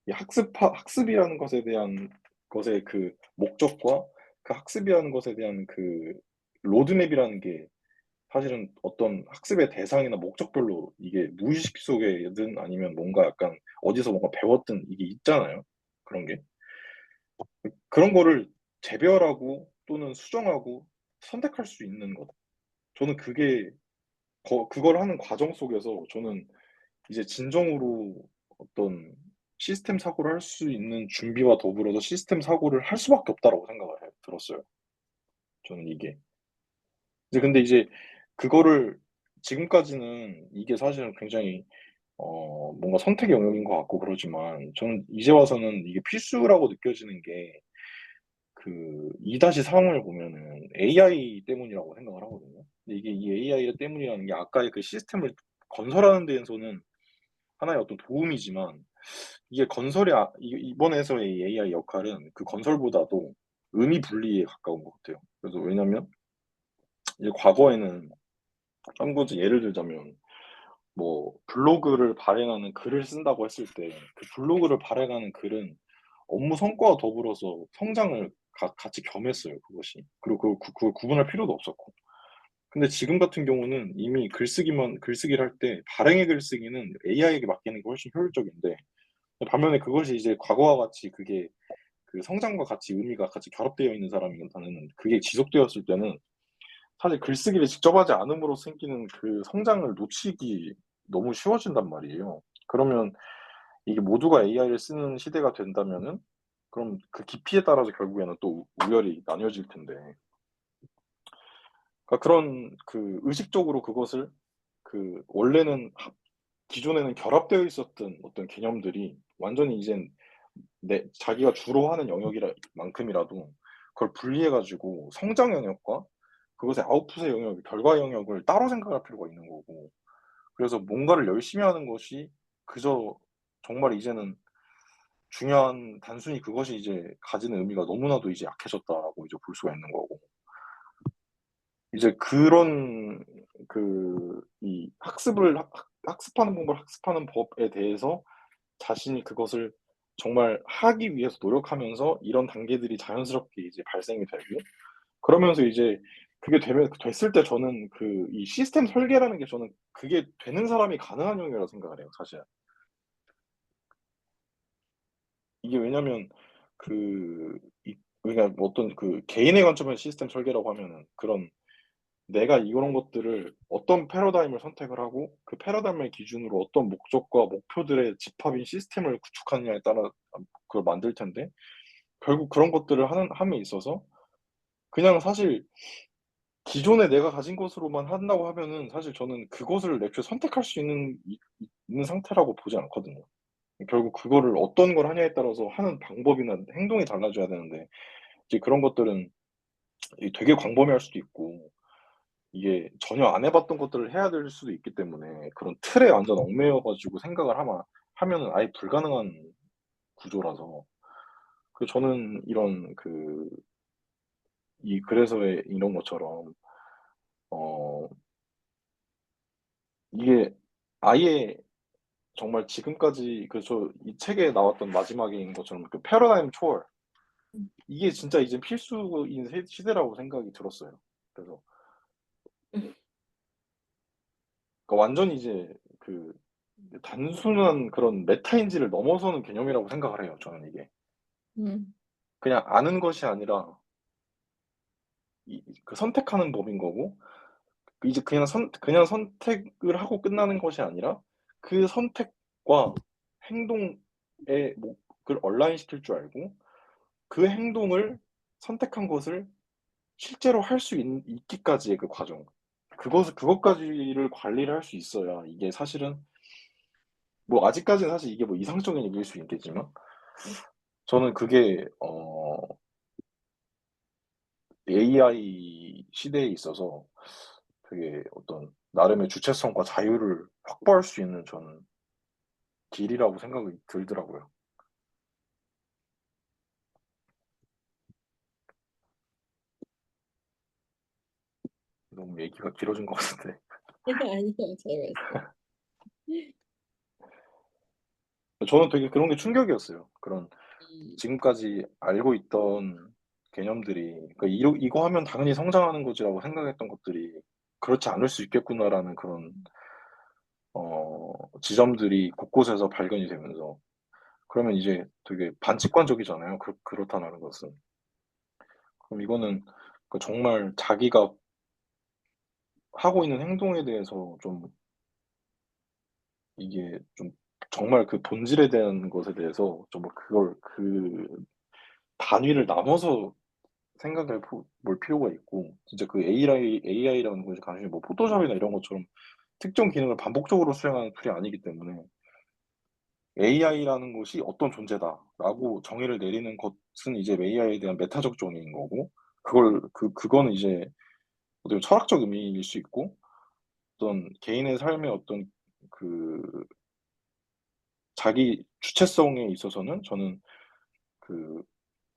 학습이라는 것에 대한 것의 그 목적과 그 학습이라는 것에 대한 그 로드맵이라는 게 사실은 어떤 학습의 대상이나 목적별로 이게 무의식 속에든 아니면 뭔가 약간 어디서 뭔가 배웠든 이게 있잖아요. 그런 게. 그런 거를 재별하고 또는 수정하고 선택할 수 있는 것. 저는 그걸 하는 과정 속에서 저는 이제 진정으로 어떤 시스템 사고를 할 수 있는 준비와 더불어서 시스템 사고를 할 수밖에 없다라고 생각을 들었어요. 저는 이게. 근데 이제 그거를 지금까지는 이게 사실은 굉장히 뭔가 선택의 영역인 것 같고 그러지만 저는 이제 와서는 이게 필수라고 느껴지는 게 2-3을 보면은 AI 때문이라고 생각을 하거든요. 근데 이게 이 AI 때문이라는 게 아까의 그 시스템을 건설하는 데에서는 하나의 어떤 도움이지만 이게 이번에서의 AI 역할은 그 건설보다도 의미 분리에 가까운 것 같아요. 그래서 왜냐면 이제 과거에는 한 가지 예를 들자면 뭐 블로그를 발행하는 글을 쓴다고 했을 때 그 블로그를 발행하는 글은 업무 성과와 더불어서 성장을 같이 겸했어요, 그것이. 그리고 그걸 구분할 필요도 없었고. 근데 지금 같은 경우는 이미 글쓰기를 할 때 발행의 글쓰기는 AI에게 맡기는 게 훨씬 효율적인데 반면에 그것이 이제 과거와 같이 그게 그 성장과 같이 의미가 같이 결합되어 있는 사람이라면 그게 지속되었을 때는 사실 글쓰기를 직접 하지 않음으로 생기는 그 성장을 놓치기 너무 쉬워진단 말이에요. 그러면 이게 모두가 AI를 쓰는 시대가 된다면은 그럼 그 깊이에 따라서 결국에는 또 우열이 나뉘어질 텐데. 그러니까 그런 의식적으로 그것을 원래는 기존에는 결합되어 있었던 어떤 개념들이 완전히 이젠 자기가 주로 하는 영역이라 만큼이라도 그걸 분리해 가지고 성장 영역과 그것의 아웃풋의 영역, 결과 영역을 따로 생각할 필요가 있는 거고. 그래서 뭔가를 열심히 하는 것이 그저 정말 이제는 중요한 단순히 그것이 이제 가지는 의미가 너무나도 이제 약해졌다라고 이제 볼 수가 있는 거고. 이제 그런 이 학습하는 방법을 학습하는 법에 대해서 자신이 그것을 정말 하기 위해서 노력하면서 이런 단계들이 자연스럽게 이제 발생이 되고 그러면서 이제 그게 됐을 때 저는 이 시스템 설계라는 게 저는 그게 되는 사람이 가능한 영역이라고 생각을 해요, 사실. 이게 왜냐면 그러니까 뭐 어떤 개인의 관점에서 시스템 설계라고 하면은 그런 내가 이런 것들을 어떤 패러다임을 선택을 하고 그 패러다임을 기준으로 어떤 목적과 목표들의 집합인 시스템을 구축하느냐에 따라 그걸 만들 텐데 결국 그런 것들을 함에 있어서 그냥 사실 기존에 내가 가진 것으로만 한다고 하면은 사실 저는 그것을 애초에 선택할 수 있는 상태라고 보지 않거든요. 결국 그거를 어떤 걸 하냐에 따라서 하는 방법이나 행동이 달라져야 되는데 이제 그런 것들은 되게 광범위할 수도 있고 이게 전혀 안 해봤던 것들을 해야 될 수도 있기 때문에 그런 틀에 완전 얽매여 가지고 생각을 하면은 아예 불가능한 구조라서 저는 이런 이 글에서의 이런 것처럼 어 이게 아예 정말 지금까지 이 책에 나왔던 마지막인 것처럼 패러다임 초월 음. 이게 진짜 이제 필수인 시대라고 생각이 들었어요. 그래서 음. 완전히 이제 단순한 그런 메타인지를 넘어서는 개념이라고 생각을 해요. 저는 이게 음. 그냥 아는 것이 아니라 선택하는 법인 거고 이제 그냥 선택을 하고 끝나는 것이 아니라 그 선택과 행동의 목을 얼라인시킬 줄 알고 그 행동을 선택한 것을 실제로 할 수 있기까지의 그 과정. 그것까지를 관리를 할 수 있어야 이게 사실은 아직까지는 사실 이게 이상적인 얘기일 수 있겠지만 저는 그게 AI 시대에 있어서 되게 어떤 나름의 주체성과 자유를 확보할 수 있는 저는 길이라고 생각이 들더라고요. 너무 얘기가 길어진 것 같은데. 아니요, 잘 봤어요. 저는 되게 그런 게 충격이었어요. 그런 음. 지금까지 알고 있던 개념들이 이거 하면 당연히 성장하는 거지라고 생각했던 것들이 그렇지 않을 수 있겠구나라는 그런 지점들이 곳곳에서 발견이 되면서 그러면 이제 되게 반직관적이잖아요. 그렇다는 것은. 그럼 이거는 정말 자기가 하고 있는 행동에 대해서 좀 이게 좀 정말 그 본질에 대한 것에 대해서 정말 그걸 단위를 나눠서 생각해 볼 필요가 있고 진짜 AI라는 것이 단순히 포토샵이나 이런 것처럼 특정 기능을 반복적으로 수행하는 툴이 아니기 때문에 AI라는 것이 어떤 존재다라고 정의를 내리는 것은 이제 AI에 대한 메타적 정의인 거고 그거는 이제 어떤 철학적 의미일 수 있고 어떤 개인의 삶의 어떤 그 자기 주체성에 있어서는 저는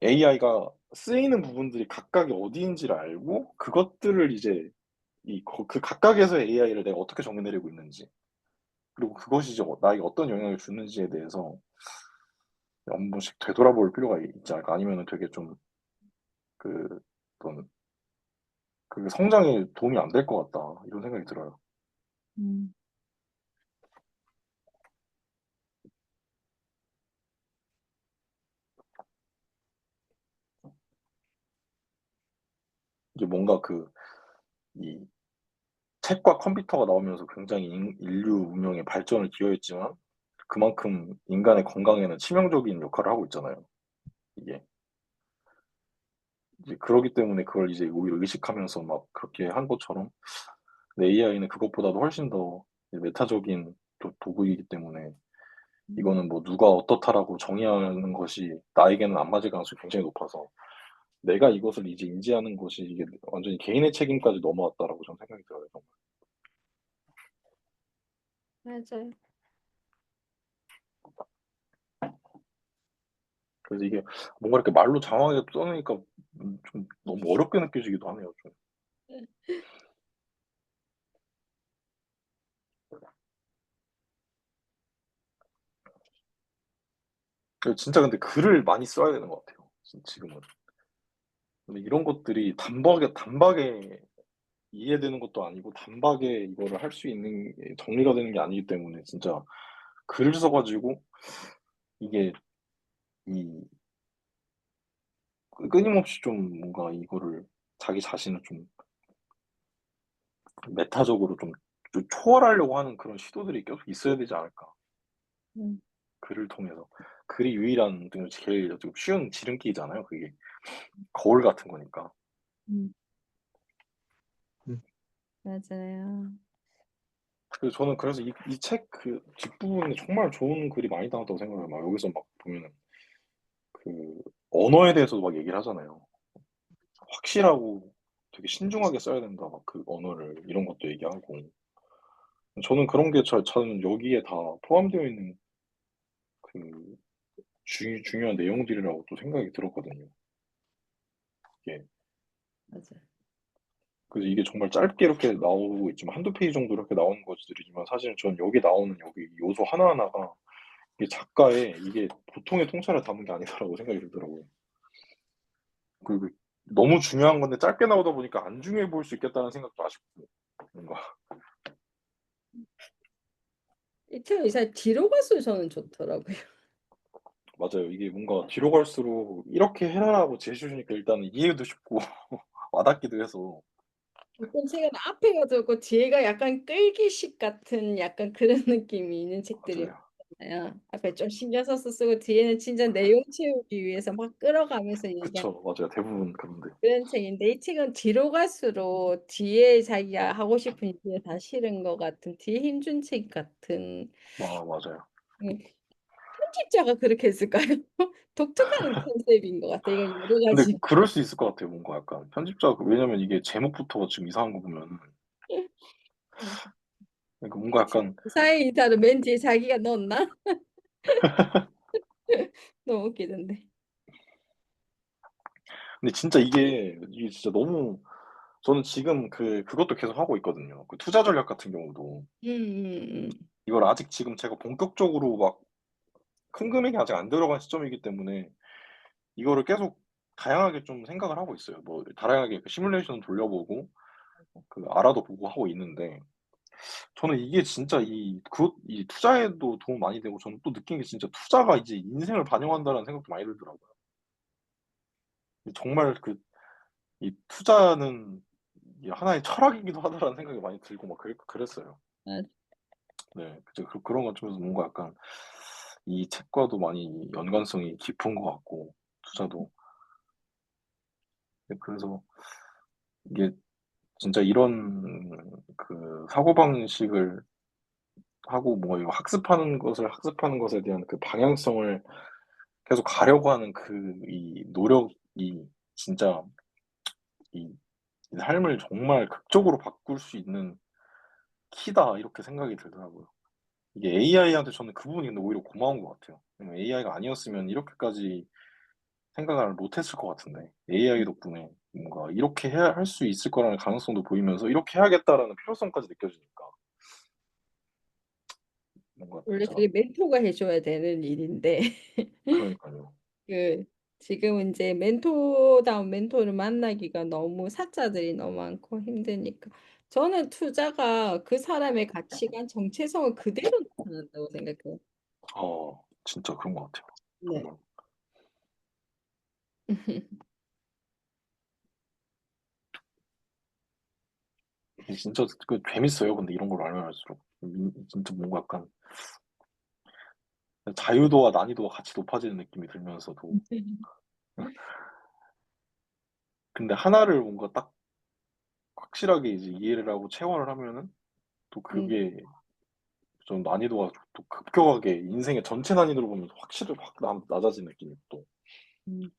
AI가 쓰이는 부분들이 각각이 어디인지를 알고 그것들을 이제 그 각각에서의 AI를 내가 어떻게 정의 내리고 있는지 그리고 그것이 이제 나에게 어떤 영향을 주는지에 대해서 한 번씩 되돌아볼 필요가 있지 않을까 아니면은 되게 좀 어떤 성장에 도움이 안 될 것 같다 이런 생각이 들어요. 음. 이게 뭔가 이 책과 컴퓨터가 나오면서 굉장히 인류 문명의 발전을 기여했지만 그만큼 인간의 건강에는 치명적인 역할을 하고 있잖아요. 이게 이제 그러기 때문에 그걸 이제 오히려 의식하면서 막 그렇게 한 것처럼 AI는 그것보다도 훨씬 더 메타적인 도구이기 때문에 이거는 누가 어떻다라고 정의하는 것이 나에게는 안 맞을 가능성이 굉장히 높아서 내가 이것을 이제 인지하는 것이 이게 완전히 개인의 책임까지 넘어왔다라고 저는 생각이 들어요. 정말. 맞아요. 그래서 이게 뭔가 이렇게 말로 장황하게 써놓으니까 좀 너무 어렵게 느껴지기도 하네요. 좀. 진짜 근데 글을 많이 써야 되는 것 같아요. 지금은. 근데 이런 것들이 단박에 이해되는 것도 아니고 단박에 이거를 할 수 있는 정리가 되는 게 아니기 때문에 진짜 글을 써가지고 이게 이 끊임없이 좀 뭔가 이거를 자기 자신을 좀 메타적으로 좀 초월하려고 하는 그런 시도들이 계속 있어야 되지 않을까. 음. 글을 통해서. 글이 유일한 제일 좀 쉬운 지름길이잖아요. 그게 거울 같은 거니까. 맞아요. 그래서 저는 그래서 이 책 그 뒷부분에 정말 좋은 글이 많이 나왔다고 생각해요. 막 여기서 막 보면은 그 언어에 대해서도 막 얘기를 하잖아요. 확실하고 되게 신중하게 써야 된다. 막 그 언어를 이런 것도 얘기하고. 저는 그런 게 저는 여기에 다 포함되어 있는 그 중요한 내용들이라고 또 생각이 들었거든요. 이게 맞아. 그래서 이게 정말 짧게 이렇게 나오고 있지만 한두 페이지 정도 이렇게 나오는 것들이지만 사실은 전 여기 나오는 여기 요소 하나하나가 이게 작가의 이게 보통의 통찰을 담은 게 아니다라고 생각이 들더라고요. 그리고 너무 중요한 건데 짧게 나오다 보니까 안 중요해 보일 수 있겠다는 생각도 아쉽고 뭔가 이 책 이상 뒤로 갈수록 저는 좋더라고요. 맞아요. 이게 뭔가 뒤로 갈수록 이렇게 해라라고 제시해 주니까 일단은 이해도 쉽고 와닿기도 해서 어떤 책은 앞에가 좋고 뒤에가 약간 끌기식 같은 약간 그런 느낌이 있는 책들이 맞아요. 많아요. 앞에 좀 신경 써서 쓰고 뒤에는 진짜 내용 채우기 위해서 막 끌어가면서 얘기하는 그쵸. 맞아요. 대부분 그런데. 그런 책인데 이 책은 뒤로 갈수록 뒤에 자기가 하고 싶은 얘기가 다 실은 것 같은 뒤에 힘준 책 같은 맞아요. 음, 편집자가 그렇게 했을까요? 독특한 컨셉인 것 같아요. 이건 여러 근데 가지 그럴 수 있을 것 같아요. 뭔가 약간 편집자 왜냐면 이게 제목부터가 지금 이상한 거 보면은 음. 그러니까 뭔가 약간 사회 이사를 맨 뒤에 자기가 넣었나? 너무 웃기던데. 근데 진짜 이게 진짜 너무 저는 지금 그것도 계속 하고 있거든요. 그 투자 전략 같은 경우도 음. 이걸 아직 지금 제가 본격적으로 막 큰 금액이 아직 안 들어간 시점이기 때문에 이거를 계속 다양하게 좀 생각을 하고 있어요. 뭐 다양하게 그 시뮬레이션 돌려보고 그 알아도 보고 하고 있는데 저는 이게 진짜 이 투자에도 도움 많이 되고 저는 또 느낀 게 진짜 투자가 이제 인생을 반영한다는 생각도 많이 들더라고요. 정말 이 투자는 이 하나의 철학이기도 하다라는 생각이 많이 들고 막 그랬어요. 아, 네. 그죠. 그런 관점에서 뭔가 약간 이 책과도 많이 연관성이 깊은 것 같고 투자도. 네 그래서 이게 진짜 이런 그 사고방식을 하고 뭐 이거 학습하는 것에 대한 그 방향성을 계속 가려고 하는 이 노력이 진짜 이 삶을 정말 극적으로 바꿀 수 있는 키다 이렇게 생각이 들더라고요. 이게 AI한테 저는 그 부분이 근데 오히려 고마운 것 같아요. 왜냐면 AI가 아니었으면 이렇게까지 생각을 못 했을 것 같은데 AI 덕분에 뭔가 이렇게 할 수 있을 거라는 가능성도 보이면서 이렇게 해야겠다라는 필요성까지 느껴지니까 뭔가 원래 진짜 그게 멘토가 해줘야 되는 일인데 그러니까요. 그 지금 이제 멘토다운 멘토를 만나기가 너무 사자들이 너무 많고 힘드니까 저는 투자가 그 사람의 가치관, 정체성을 그대로 나타낸다고 생각해요. 진짜 그런 것 같아요. 네. 정말. 이게 진짜 재밌어요. 근데 이런 걸 알면 알수록 진짜 뭔가 약간 자유도와 난이도가 같이 높아지는 느낌이 들면서도 근데 하나를 뭔가 딱 확실하게 이제 이해를 하고 체화를 하면은 또 음, 그게 좀 난이도가 또 급격하게 인생의 전체 난이도로 보면 확실히 확 낮아지는 느낌이 또. 음.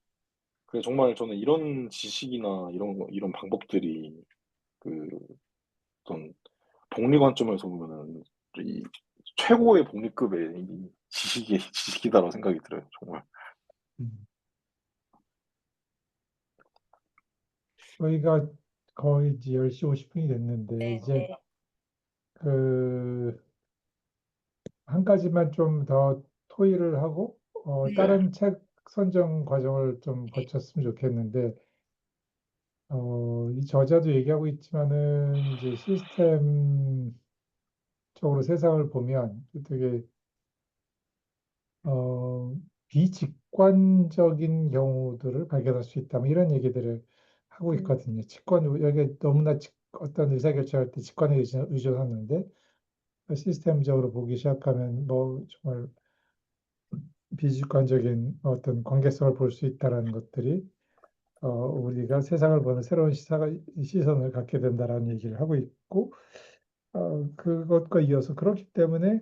그래서 정말 저는 이런 지식이나 이런 방법들이 그 어떤 복리 관점에서 보면은 이 최고의 복리급의 이 지식이다라고 생각이 들어요. 정말. 음. 저희가 거의 이제 10시 50분이 됐는데 이제 네. 그 한 가지만 좀 더 토의를 하고 다른 책 선정 과정을 좀 거쳤으면 좋겠는데 이 저자도 얘기하고 있지만은 이제 시스템 쪽으로 세상을 보면 되게 비직관적인 경우들을 발견할 수 있다. 뭐 이런 얘기들을 하고 있거든요. 여기 너무나 어떤 의사결정할 때 직관에 의존하는데 시스템적으로 보기 시작하면 뭐 정말 비주관적인 어떤 관계성을 볼 수 있다라는 것들이 우리가 세상을 보는 새로운 시선을 갖게 된다라는 얘기를 하고 있고 그것과 이어서 그렇기 때문에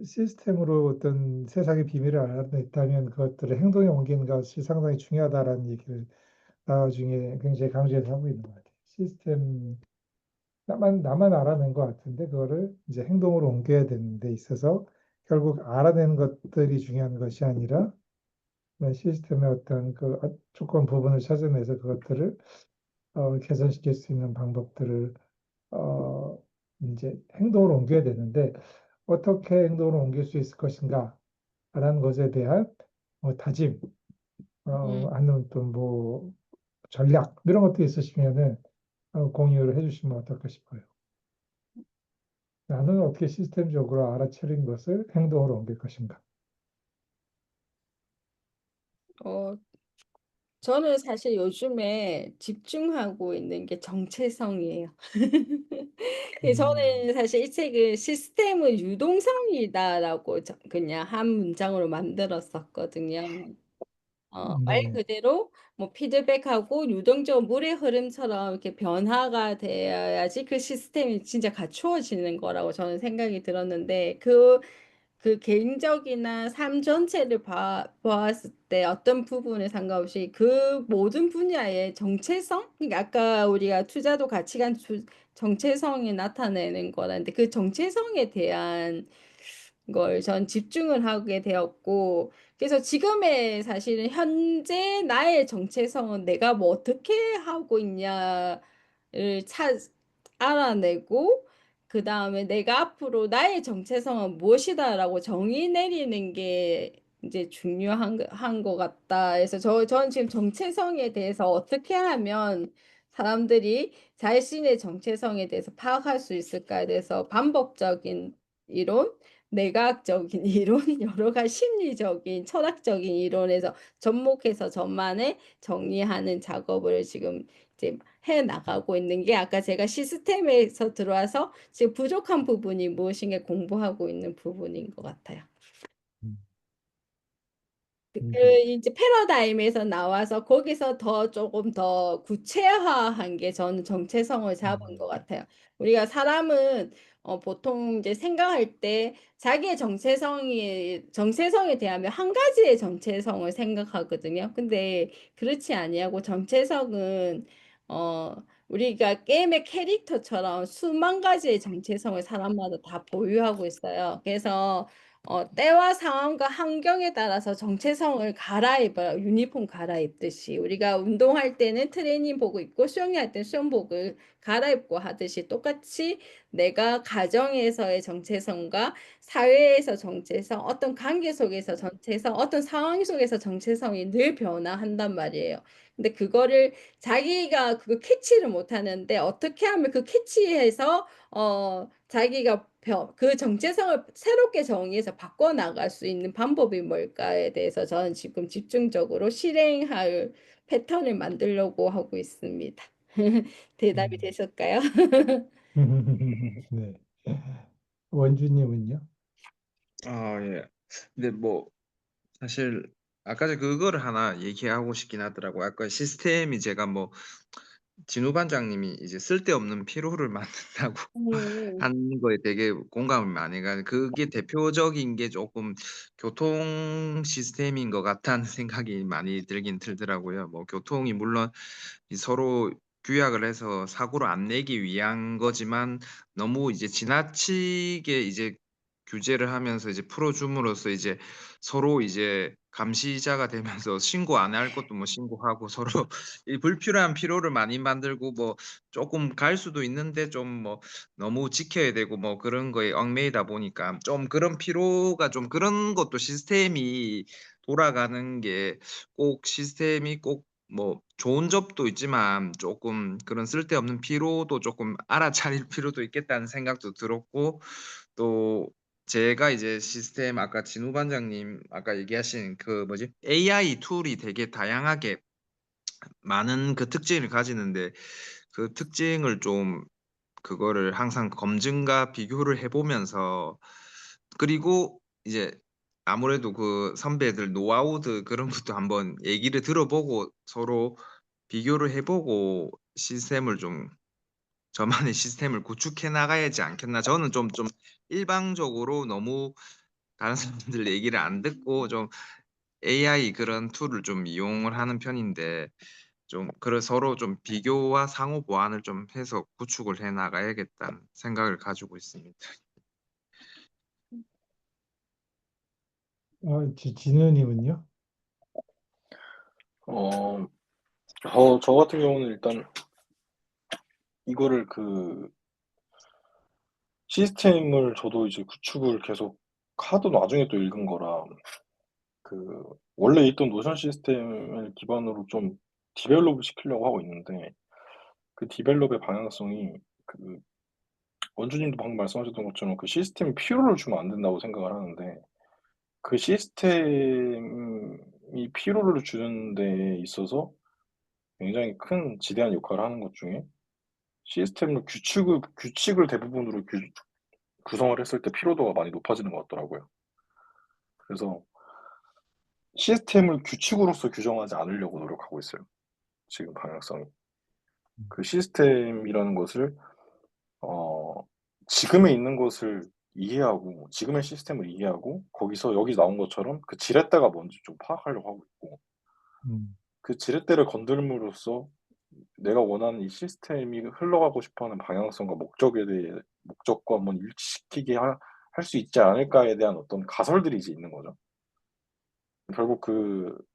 시스템으로 어떤 세상의 비밀을 알아냈다면 그것들을 행동에 옮기는 것이 상당히 중요하다라는 얘기를 나중에 굉장히 강조해서 하고 있는 것 같아요. 시스템 나만 알아낸 것 같은데 그거를 이제 행동으로 옮겨야 되는 데 있어서 결국 알아낸 것들이 중요한 것이 아니라 시스템의 어떤 그 조건 부분을 찾아내서 그것들을 개선시킬 수 있는 방법들을 이제 행동으로 옮겨야 되는데 어떻게 행동으로 옮길 수 있을 것인가라는 것에 대한 다짐, 하는 또 뭐 전략 이런 것도 있으시면은 공유를 해주시면 어떨까 싶어요. 나는 어떻게 시스템적으로 알아차린 것을 행동으로 옮길 것인가. 어, 저는 사실 요즘에 집중하고 있는 게 정체성이에요. 예, 저는 사실 이 책을 시스템은 유동성이다라고 그냥 한 문장으로 만들었었거든요. 말 네. 그대로 뭐 피드백하고 유동적 물의 흐름처럼 이렇게 변화가 되어야지 그 시스템이 진짜 갖추어지는 거라고 저는 생각이 들었는데 그 개인적이나 삶 전체를 보았을 때 어떤 부분에 상관없이 그 모든 분야의 정체성? 그러니까 아까 우리가 투자도 가치관 정체성이 나타내는 거라는데 그 정체성에 대한 걸 전 집중을 하게 되었고 그래서 지금의 사실은 현재 나의 정체성은 내가 뭐 어떻게 하고 있냐를 알아내고 그다음에 내가 앞으로 나의 정체성은 무엇이다라고 정의 내리는 게 이제 중요한 것 같다. 그래서 저는 지금 정체성에 대해서 어떻게 하면 사람들이 자신의 정체성에 대해서 파악할 수 있을까에 대해서 반복적인 이론, 내과학적인 이론, 여러 가지 심리적인, 철학적인 이론에서 접목해서 저만의 정리하는 작업을 지금 이제 해 나가고 있는 게 아까 제가 시스템에서 들어와서 지금 부족한 부분이 무엇인가 공부하고 있는 부분인 것 같아요. 음. 이제 패러다임에서 나와서 거기서 조금 더 구체화한 게 저는 정체성을 잡은 것 같아요. 우리가 사람은 보통 이제 생각할 때 자기의 정체성에 대하면 한 가지의 정체성을 생각하거든요. 근데 그렇지 아니하고 정체성은 어, 우리가 게임의 캐릭터처럼 수만 가지의 정체성을 사람마다 다 보유하고 있어요. 그래서 때와 상황과 환경에 따라서 정체성을 갈아입어요. 유니폼 갈아입듯이. 우리가 운동할 때는 트레이닝복을 입고 수영할 때는 수영복을 갈아입고 하듯이 똑같이 내가 가정에서의 정체성과 사회에서 정체성, 어떤 관계 속에서 정체성, 어떤 상황 속에서 정체성이 늘 변화한단 말이에요. 근데 그거를 자기가 그거 캐치를 못 하는데 어떻게 하면 그 캐치해서 자기가 그 정체성을 새롭게 정의해서 바꿔나갈 수 있는 방법이 뭘까에 대해서 저는 지금 집중적으로 실행할 패턴을 만들려고 하고 있습니다. 대답이 되실까요? 네. 원주님은요? 예. 근데 뭐 사실 아까 전에 그거를 하나 얘기하고 싶긴 하더라고요. 아까 시스템이 제가 뭐 진우 반장님이 이제 쓸데없는 피로를 만든다고 음, 하는 거에 되게 공감을 많이 가요. 그게 대표적인 게 쪼끔 교통 시스템인 것 같다는 생각이 많이 들긴 들더라고요. 뭐 교통이 물론 이 서로 규약을 해서 사고를 안 내기 위한 거지만 너무 이제 지나치게 이제 규제를 하면서 이제 풀어 줌으로써 이제 서로 이제 감시자가 되면서 신고 안 할 것도 뭐 신고하고 서로 이 불필요한 피로를 많이 만들고 뭐 쪼끔 갈 수도 있는데 좀 뭐 너무 지켜야 되고 뭐 그런 거에 얽매이다 보니까 좀 그런 피로가 좀 그런 것도 시스템이 돌아가는 게 꼭 시스템이 꼭 뭐 좋은 점도 있지만 쪼끔 그런 쓸데없는 피로도 쪼끔 알아차릴 필요도 있겠다는 생각도 들었고 또 제가 이제 시스템 아까 진우 반장님 아까 얘기하신 그 뭐지 AI 툴이 되게 다양하게 많은 그 특징을 가지는데 그 특징을 좀 그거를 항상 검증과 비교를 해 보면서 그리고 이제 아무래도 그 선배들 노하우들 그런 것도 한번 얘기를 들어보고 서로 비교를 해 보고 시스템을 좀 저만의 시스템을 구축해 나가야지 않겠나. 저는 좀 일방적으로 너무 다른 사람들 얘기를 안 듣고 좀 AI 그런 툴을 좀 이용을 하는 편인데 좀 서로 좀 비교와 상호 보완을 좀 해서 구축을 해 나가야겠다는 생각을 가지고 있습니다. 진우님은요? 저 같은 경우는 일단 이거를 시스템을 저도 이제 구축을 계속 하던 와중에 또 읽은 거라 원래 있던 노션 시스템을 기반으로 좀 디벨롭을 시키려고 하고 있는데 그 디벨롭의 방향성이 원주님도 방금 말씀하셨던 것처럼 그 시스템이 피로를 주면 안 된다고 생각을 하는데 그 시스템이 피로를 주는 데 있어서 굉장히 큰 지대한 역할을 하는 것 중에 시스템을 규칙을 대부분으로 구성을 했을 때 피로도가 많이 높아지는 것 같더라고요. 그래서 시스템을 규칙으로서 규정하지 않으려고 노력하고 있어요. 지금 방향성이. 그 시스템이라는 것을 지금에 있는 것을 이해하고 지금의 시스템을 이해하고 거기서 여기 나온 것처럼 그 지렛대가 뭔지 좀 파악하려고 하고 있고 음, 그 지렛대를 건드림으로써 내가 원하는 이 시스템이 흘러가고 싶어하는 방향성과 목적과 한번 일치시키게 할 수 있지 않을까에 대한 어떤 가설들이 이제 있는 거죠. 결국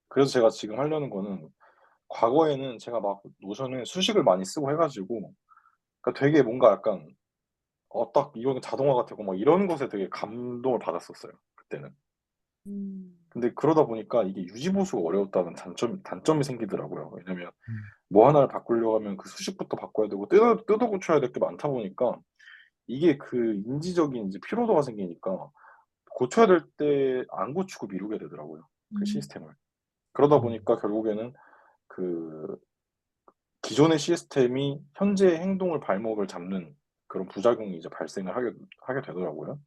그래서 제가 지금 하려는 거는 과거에는 제가 막 노션에 수식을 많이 쓰고 해 가지고 그러니까 되게 뭔가 약간 딱 이거는 자동화가 되고 막 이런 것에 되게 감동을 받았었어요, 그때는. 근데 그러다 보니까 이게 유지 보수가 어려웠다는 단점이 생기더라고요. 왜냐면 음, 뭐 하나를 바꾸려고 하면 그 수식부터 바꿔야 되고 뜯어 고쳐야 될 게 많다 보니까 이게 인지적인 이제 피로도가 생기니까 고쳐야 될 때 안 고치고 미루게 되더라고요, 그 시스템을. 그러다 음, 보니까 결국에는 그 기존의 시스템이 현재의 행동을 발목을 잡는 그런 부작용이 이제 발생을 하게 되더라고요.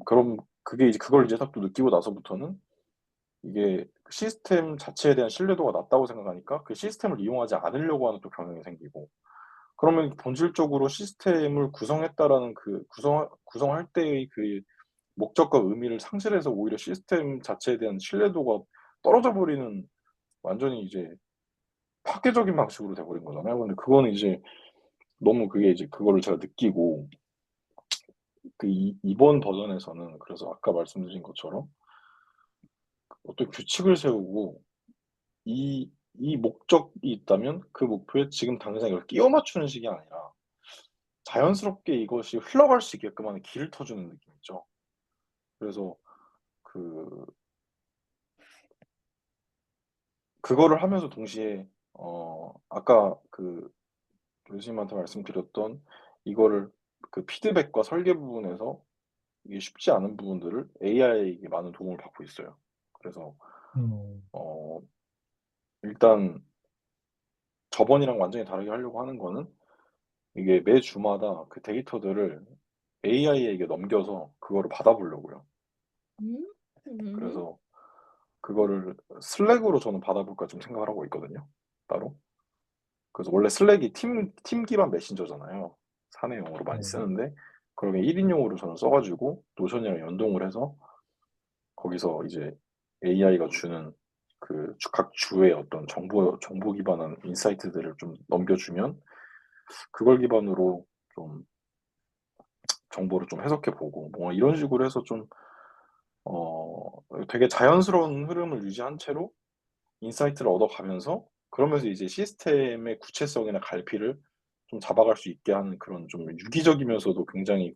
그럼 그걸 이제 딱 또 느끼고 나서부터는 이게 시스템 자체에 대한 신뢰도가 낮다고 생각하니까 그 시스템을 이용하지 않으려고 하는 또 경향이 생기고 그러면 본질적으로 시스템을 구성했다라는 구성할 때의 그 목적과 의미를 상실해서 오히려 시스템 자체에 대한 신뢰도가 떨어져 버리는 완전히 이제 파괴적인 방식으로 돼 버린 거잖아요. 근데 그거는 이제 너무 그게 이제 그거를 제가 느끼고 이번 버전에서는 그래서 아까 말씀드린 것처럼 어떤 규칙을 세우고 이 목적이 있다면 그 목표에 지금 당장 이걸 끼워 맞추는 식이 아니라 자연스럽게 이것이 흘러갈 수 있게끔 하는 길을 터주는 느낌이죠. 그래서 그 그거를 하면서 동시에 아까 교수님한테 말씀드렸던 이거를 피드백과 설계 부분에서 이게 쉽지 않은 부분들을 AI에게 많은 도움을 받고 있어요. 그래서 음, 어 일단 저번이랑 완전히 다르게 하려고 하는 거는 이게 매 주마다 그 데이터들을 AI에게 넘겨서 그거를 받아보려고요. 음. 음. 그래서 그거를 슬랙으로 저는 받아볼까 좀 생각을 하고 있거든요, 따로. 그래서 원래 슬랙이 팀 기반 메신저잖아요. 사내용으로 많이 네. 쓰는데 그러게 1인용으로 저는 써 가지고 노션이랑 연동을 해서 거기서 이제 AI가 주는 각 주의 어떤 정보 기반한 인사이트들을 좀 넘겨주면 그걸 기반으로 좀 정보를 좀 해석해 보고 뭐 이런 식으로 해서 좀 되게 자연스러운 흐름을 유지한 채로 인사이트를 얻어가면서 그러면서 이제 시스템의 구체성이나 갈피를 좀 잡아갈 수 있게 하는 그런 좀 유기적이면서도 굉장히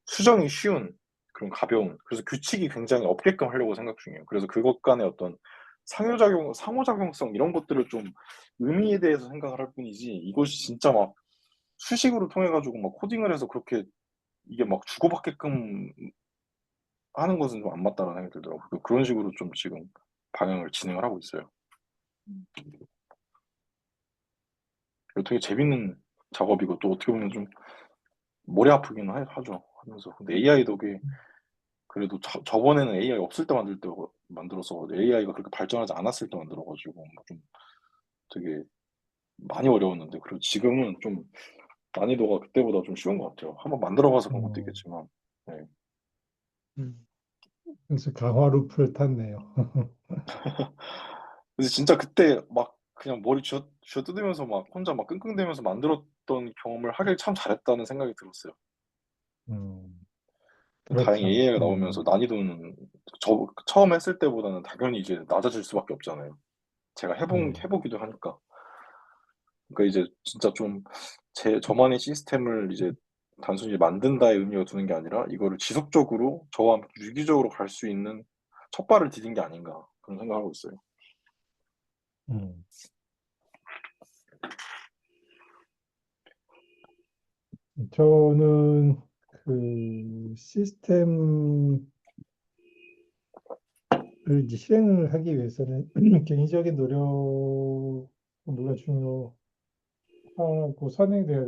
수정이 쉬운 그런 가벼운 그래서 규칙이 굉장히 없게끔 하려고 생각 중이에요. 그래서 그것 간의 어떤 상호작용성 이런 것들을 좀 의미에 대해서 생각을 할 뿐이지 이것이 진짜 막 수식으로 통해 가지고 막 코딩을 해서 그렇게 이게 막 주고받게끔 하는 것은 좀 안 맞다는 생각이 들더라고요. 그런 식으로 좀 지금 방향을 진행을 하고 있어요. 이거 되게 재밌는 작업이고 또 어떻게 보면 좀 머리 아프기는 하죠. 하면서 근데 AI 덕에 그래도 저번에는 AI 없을 때 만들어서 AI가 그렇게 발전하지 않았을 때 만들어 가지고 좀 되게 많이 어려웠는데 그리고 지금은 좀 난이도가 그때보다 좀 쉬운 것 같아요. 한번 만들어봐서 그런 것도 어, 있겠지만. 네. 그래서 강화 루프를 탔네요. 근데 진짜 그때 막 그냥 머리 쥐어뜯으면서 막 혼자 막 끙끙대면서 만들었던 경험을 하길 참 잘했다는 생각이 들었어요. 다행히 그렇죠. AI가 나오면서 난이도는 처음 했을 때보다는 당연히 이제 낮아질 수밖에 없잖아요. 제가 네. 해보기도 하니까. 그러니까 이제 진짜 좀 저만의 시스템을 이제 단순히 만든다의 의미가 두는 게 아니라 이거를 지속적으로 저와 함께 유기적으로 갈 수 있는 첫 발을 디딘 게 아닌가 그런 생각하고 있어요. 음. 저는 그 시스템을 이제 실행을 하기 위해서는 개인적인 노력은 물론 중요하고 선행돼야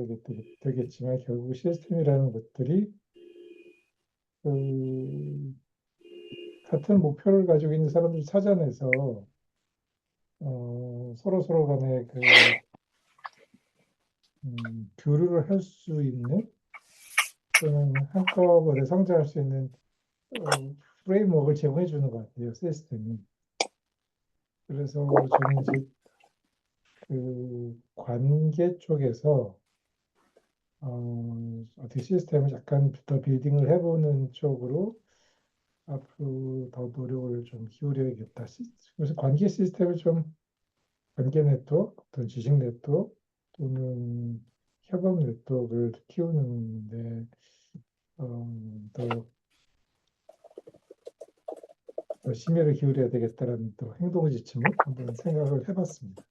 되겠지만 결국 시스템이라는 것들이 그 같은 목표를 가지고 있는 사람들을 찾아내서 서로 간에 교류를 할 수 있는 또는 한꺼번에 성장할 수 있는 프레임워크를 제공해 주는 것 같아요, 시스템이. 그래서 저는 이제 그 관계 쪽에서 어떻게 시스템을 약간 더 빌딩을 해보는 쪽으로 앞으로 더 노력을 좀 기울여야겠다. 그래서 관계 시스템을 좀 관계 네트워크, 어떤 지식 네트워크 또는 협업 네트워크를 키우는데 더 심혈을 기울여야 되겠다라는 또 행동 지침을 한번 생각을 해봤습니다.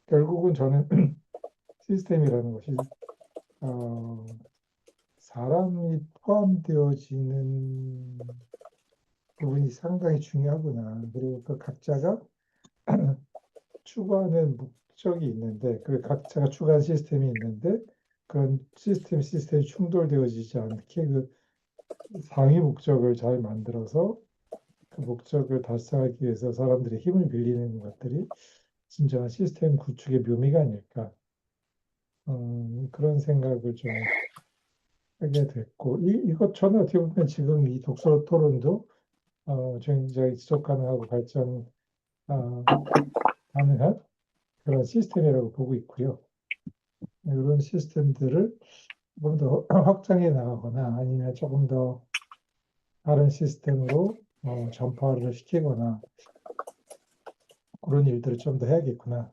결국은 저는 시스템이라는 것이 사람이 포함되어지는 부분이 상당히 중요하구나. 그리고 그 각자가 추구하는 목적이 있는데, 그 각자가 추구하는 시스템이 있는데, 그런 시스템이 충돌되어지지 않게 그 상위 목적을 잘 만들어서 그 목적을 달성하기 위해서 사람들의 힘을 빌리는 것들이 진정한 시스템 구축의 묘미가 아닐까. 그런 생각을 좀 하게 됐고, 이것 저는 어떻게 보면 지금 이 독서 토론도 굉장히 지속 가능하고 발전 가능한 그런 시스템이라고 보고 있고요. 이런 시스템들을 조금 더 확장해 나가거나 아니면 조금 더 다른 시스템으로 전파를 시키거나 그런 일들을 좀 더 해야겠구나.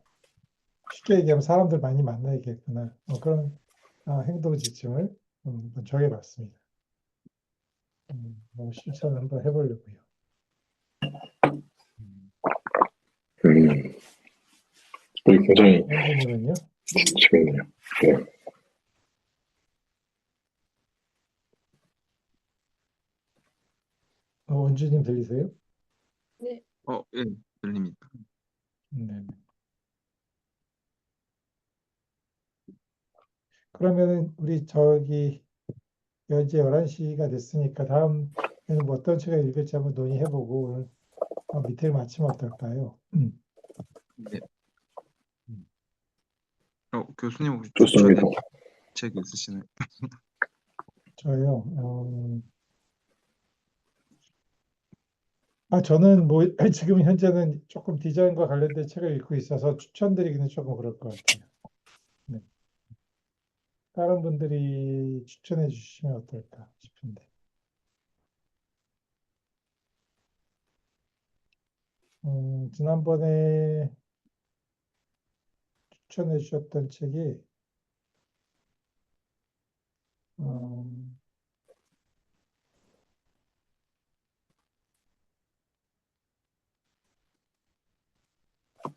쉽게 얘기하면 사람들 많이 만나야겠구나. 그런 행동 지침을 한번 정해봤습니다. 실천을 한번 해보려고요. 굉장히 원주님은요? 재밌네요. 네. 원주님 들리세요? 네. 예, 들립니다. 네. 그러면은 우리 현재 11시가 됐으니까 다음에는 뭐 어떤 책을 읽을지 한번 논의해보고 오늘 미팅을 마치면 어떨까요? 네. 교수님 혹시 좋습니다. 추천해 책 있으시나요? 저요. 저는 뭐 지금 현재는 조금 디자인과 관련된 책을 읽고 있어서 추천드리기는 조금 그럴 것 같아요. 네. 다른 분들이 추천해 주시면 어떨까 싶은데. 지난번에 추천해 주셨던 책이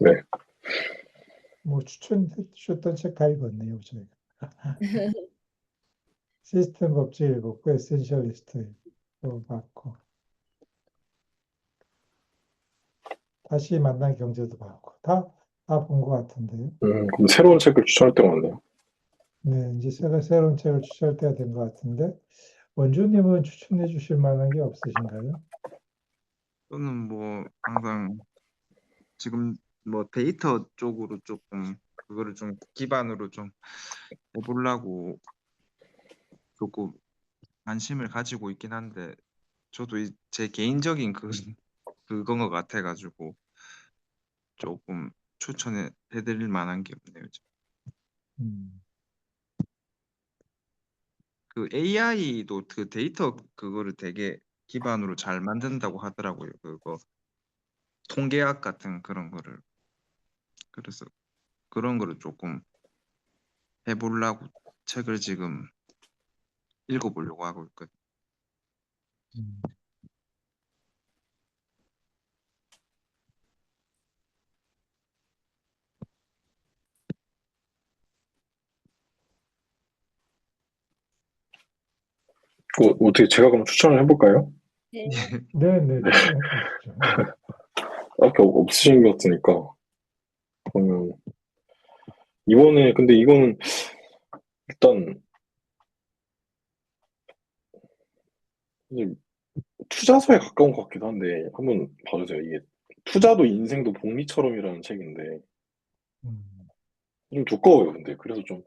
네. 뭐 추천해 주셨던 책 다 읽었네요, 저희가. 시스템 법칙 읽었고, 에센셜리스트 봤고, 다시 만난 경제도 봤고, 다 본 것 같은데요. 그럼 새로운 책을 추천할 때가 왔네요. 네, 이제 새로운 책을 추천할 때가 된 것 같은데, 원주님은 추천해 주실 만한 게 없으신가요? 저는 뭐 항상 지금 뭐 데이터 쪽으로 조금 그거를 좀 기반으로 좀 해보려고 조금 관심을 가지고 있긴 한데 저도 제 개인적인 그건 것 같아가지고 조금 추천해 드릴 만한 게 없네요. 음, 그 AI도 그 데이터 그거를 되게 기반으로 잘 만든다고 하더라고요. 그거 통계학 같은 그런 거를. 그래서 그런 거를 조금 해보려고 책을 지금 읽어보려고 하고 있거든요. 음. 어떻게 제가 그럼 추천을 해볼까요? 네. 네, 네, 네. 추천해 주십시오. 밖에 없으신 것 같으니까. 그러면 이번에 근데 이거는 일단 이제 투자서에 가까운 것 같기도 한데 한번 봐주세요. 이게 투자도 인생도 복리처럼이라는 책인데 음, 좀 두꺼워요. 근데 그래서 좀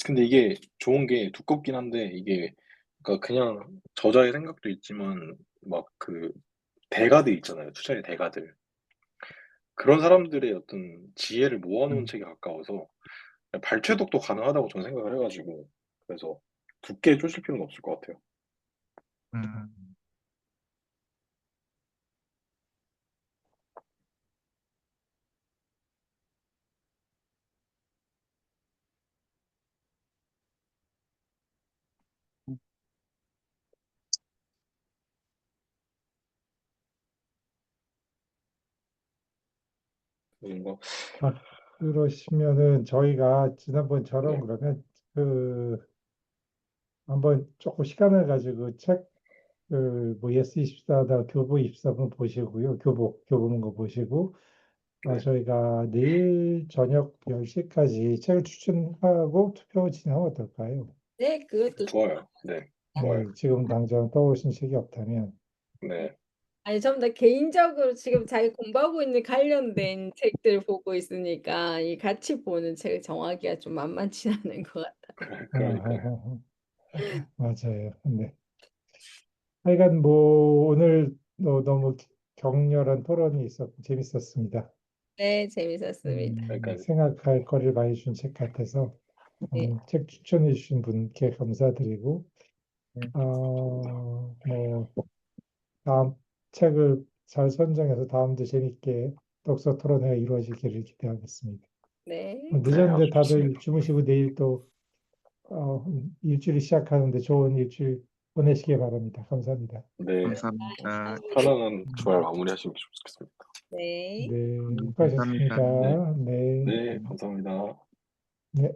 근데 이게 좋은 게 두껍긴 한데 이게 그러니까 그냥 저자의 생각도 있지만 막 그 대가들 있잖아요. 투자의 대가들 그런 사람들의 어떤 지혜를 모아놓은 책에 가까워서 발췌독도 가능하다고 저는 생각을 해가지고 그래서 두께 쪼실 필요는 없을 것 같아요. 음, 뭔가 아, 그러시면은 저희가 지난번처럼 네, 그러면 그 한번 조금 시간을 가지고 책 뭐 예스24나 교보24 한번 보시고요. 교보문고 보시고 네, 저희가 내일 저녁 10시까지 책을 추천하고 투표 진행하면 어떨까요? 네, 그것도 좋아요. 네, 좋아요. 네, 지금 당장 떠오르신 책이 없다면 네, 아니 좀 더 개인적으로 지금 자기 공부하고 있는 관련된 책들 보고 있으니까 이 같이 보는 책을 정하기가 좀 만만치 않은 것 같아요. 그러니까요. 맞아요. 네. 하여간 뭐 오늘 너무 격렬한 토론이 있었고 재밌었습니다. 네, 재밌었습니다. 그러니까 생각할 거리를 많이 준 책 같아서 네, 책 추천해 주신 분께 감사드리고 네. 뭐 다음 책을 잘 선정해서 다음도 재밌게 독서 토론회가 이루어지기를 기대하겠습니다. 네, 네, 아주 늦었는데 다들 좋습니다. 주무시고 내일 또 일주일이 시작하는데 좋은 일주일 보내시기 바랍니다. 감사합니다. 네, 감사합니다. 편안한 음, 주말 마무리하시면 좋겠습니다. 네. 네, 감사합니다. 수고하셨습니다. 네, 네, 감사합니다. 네.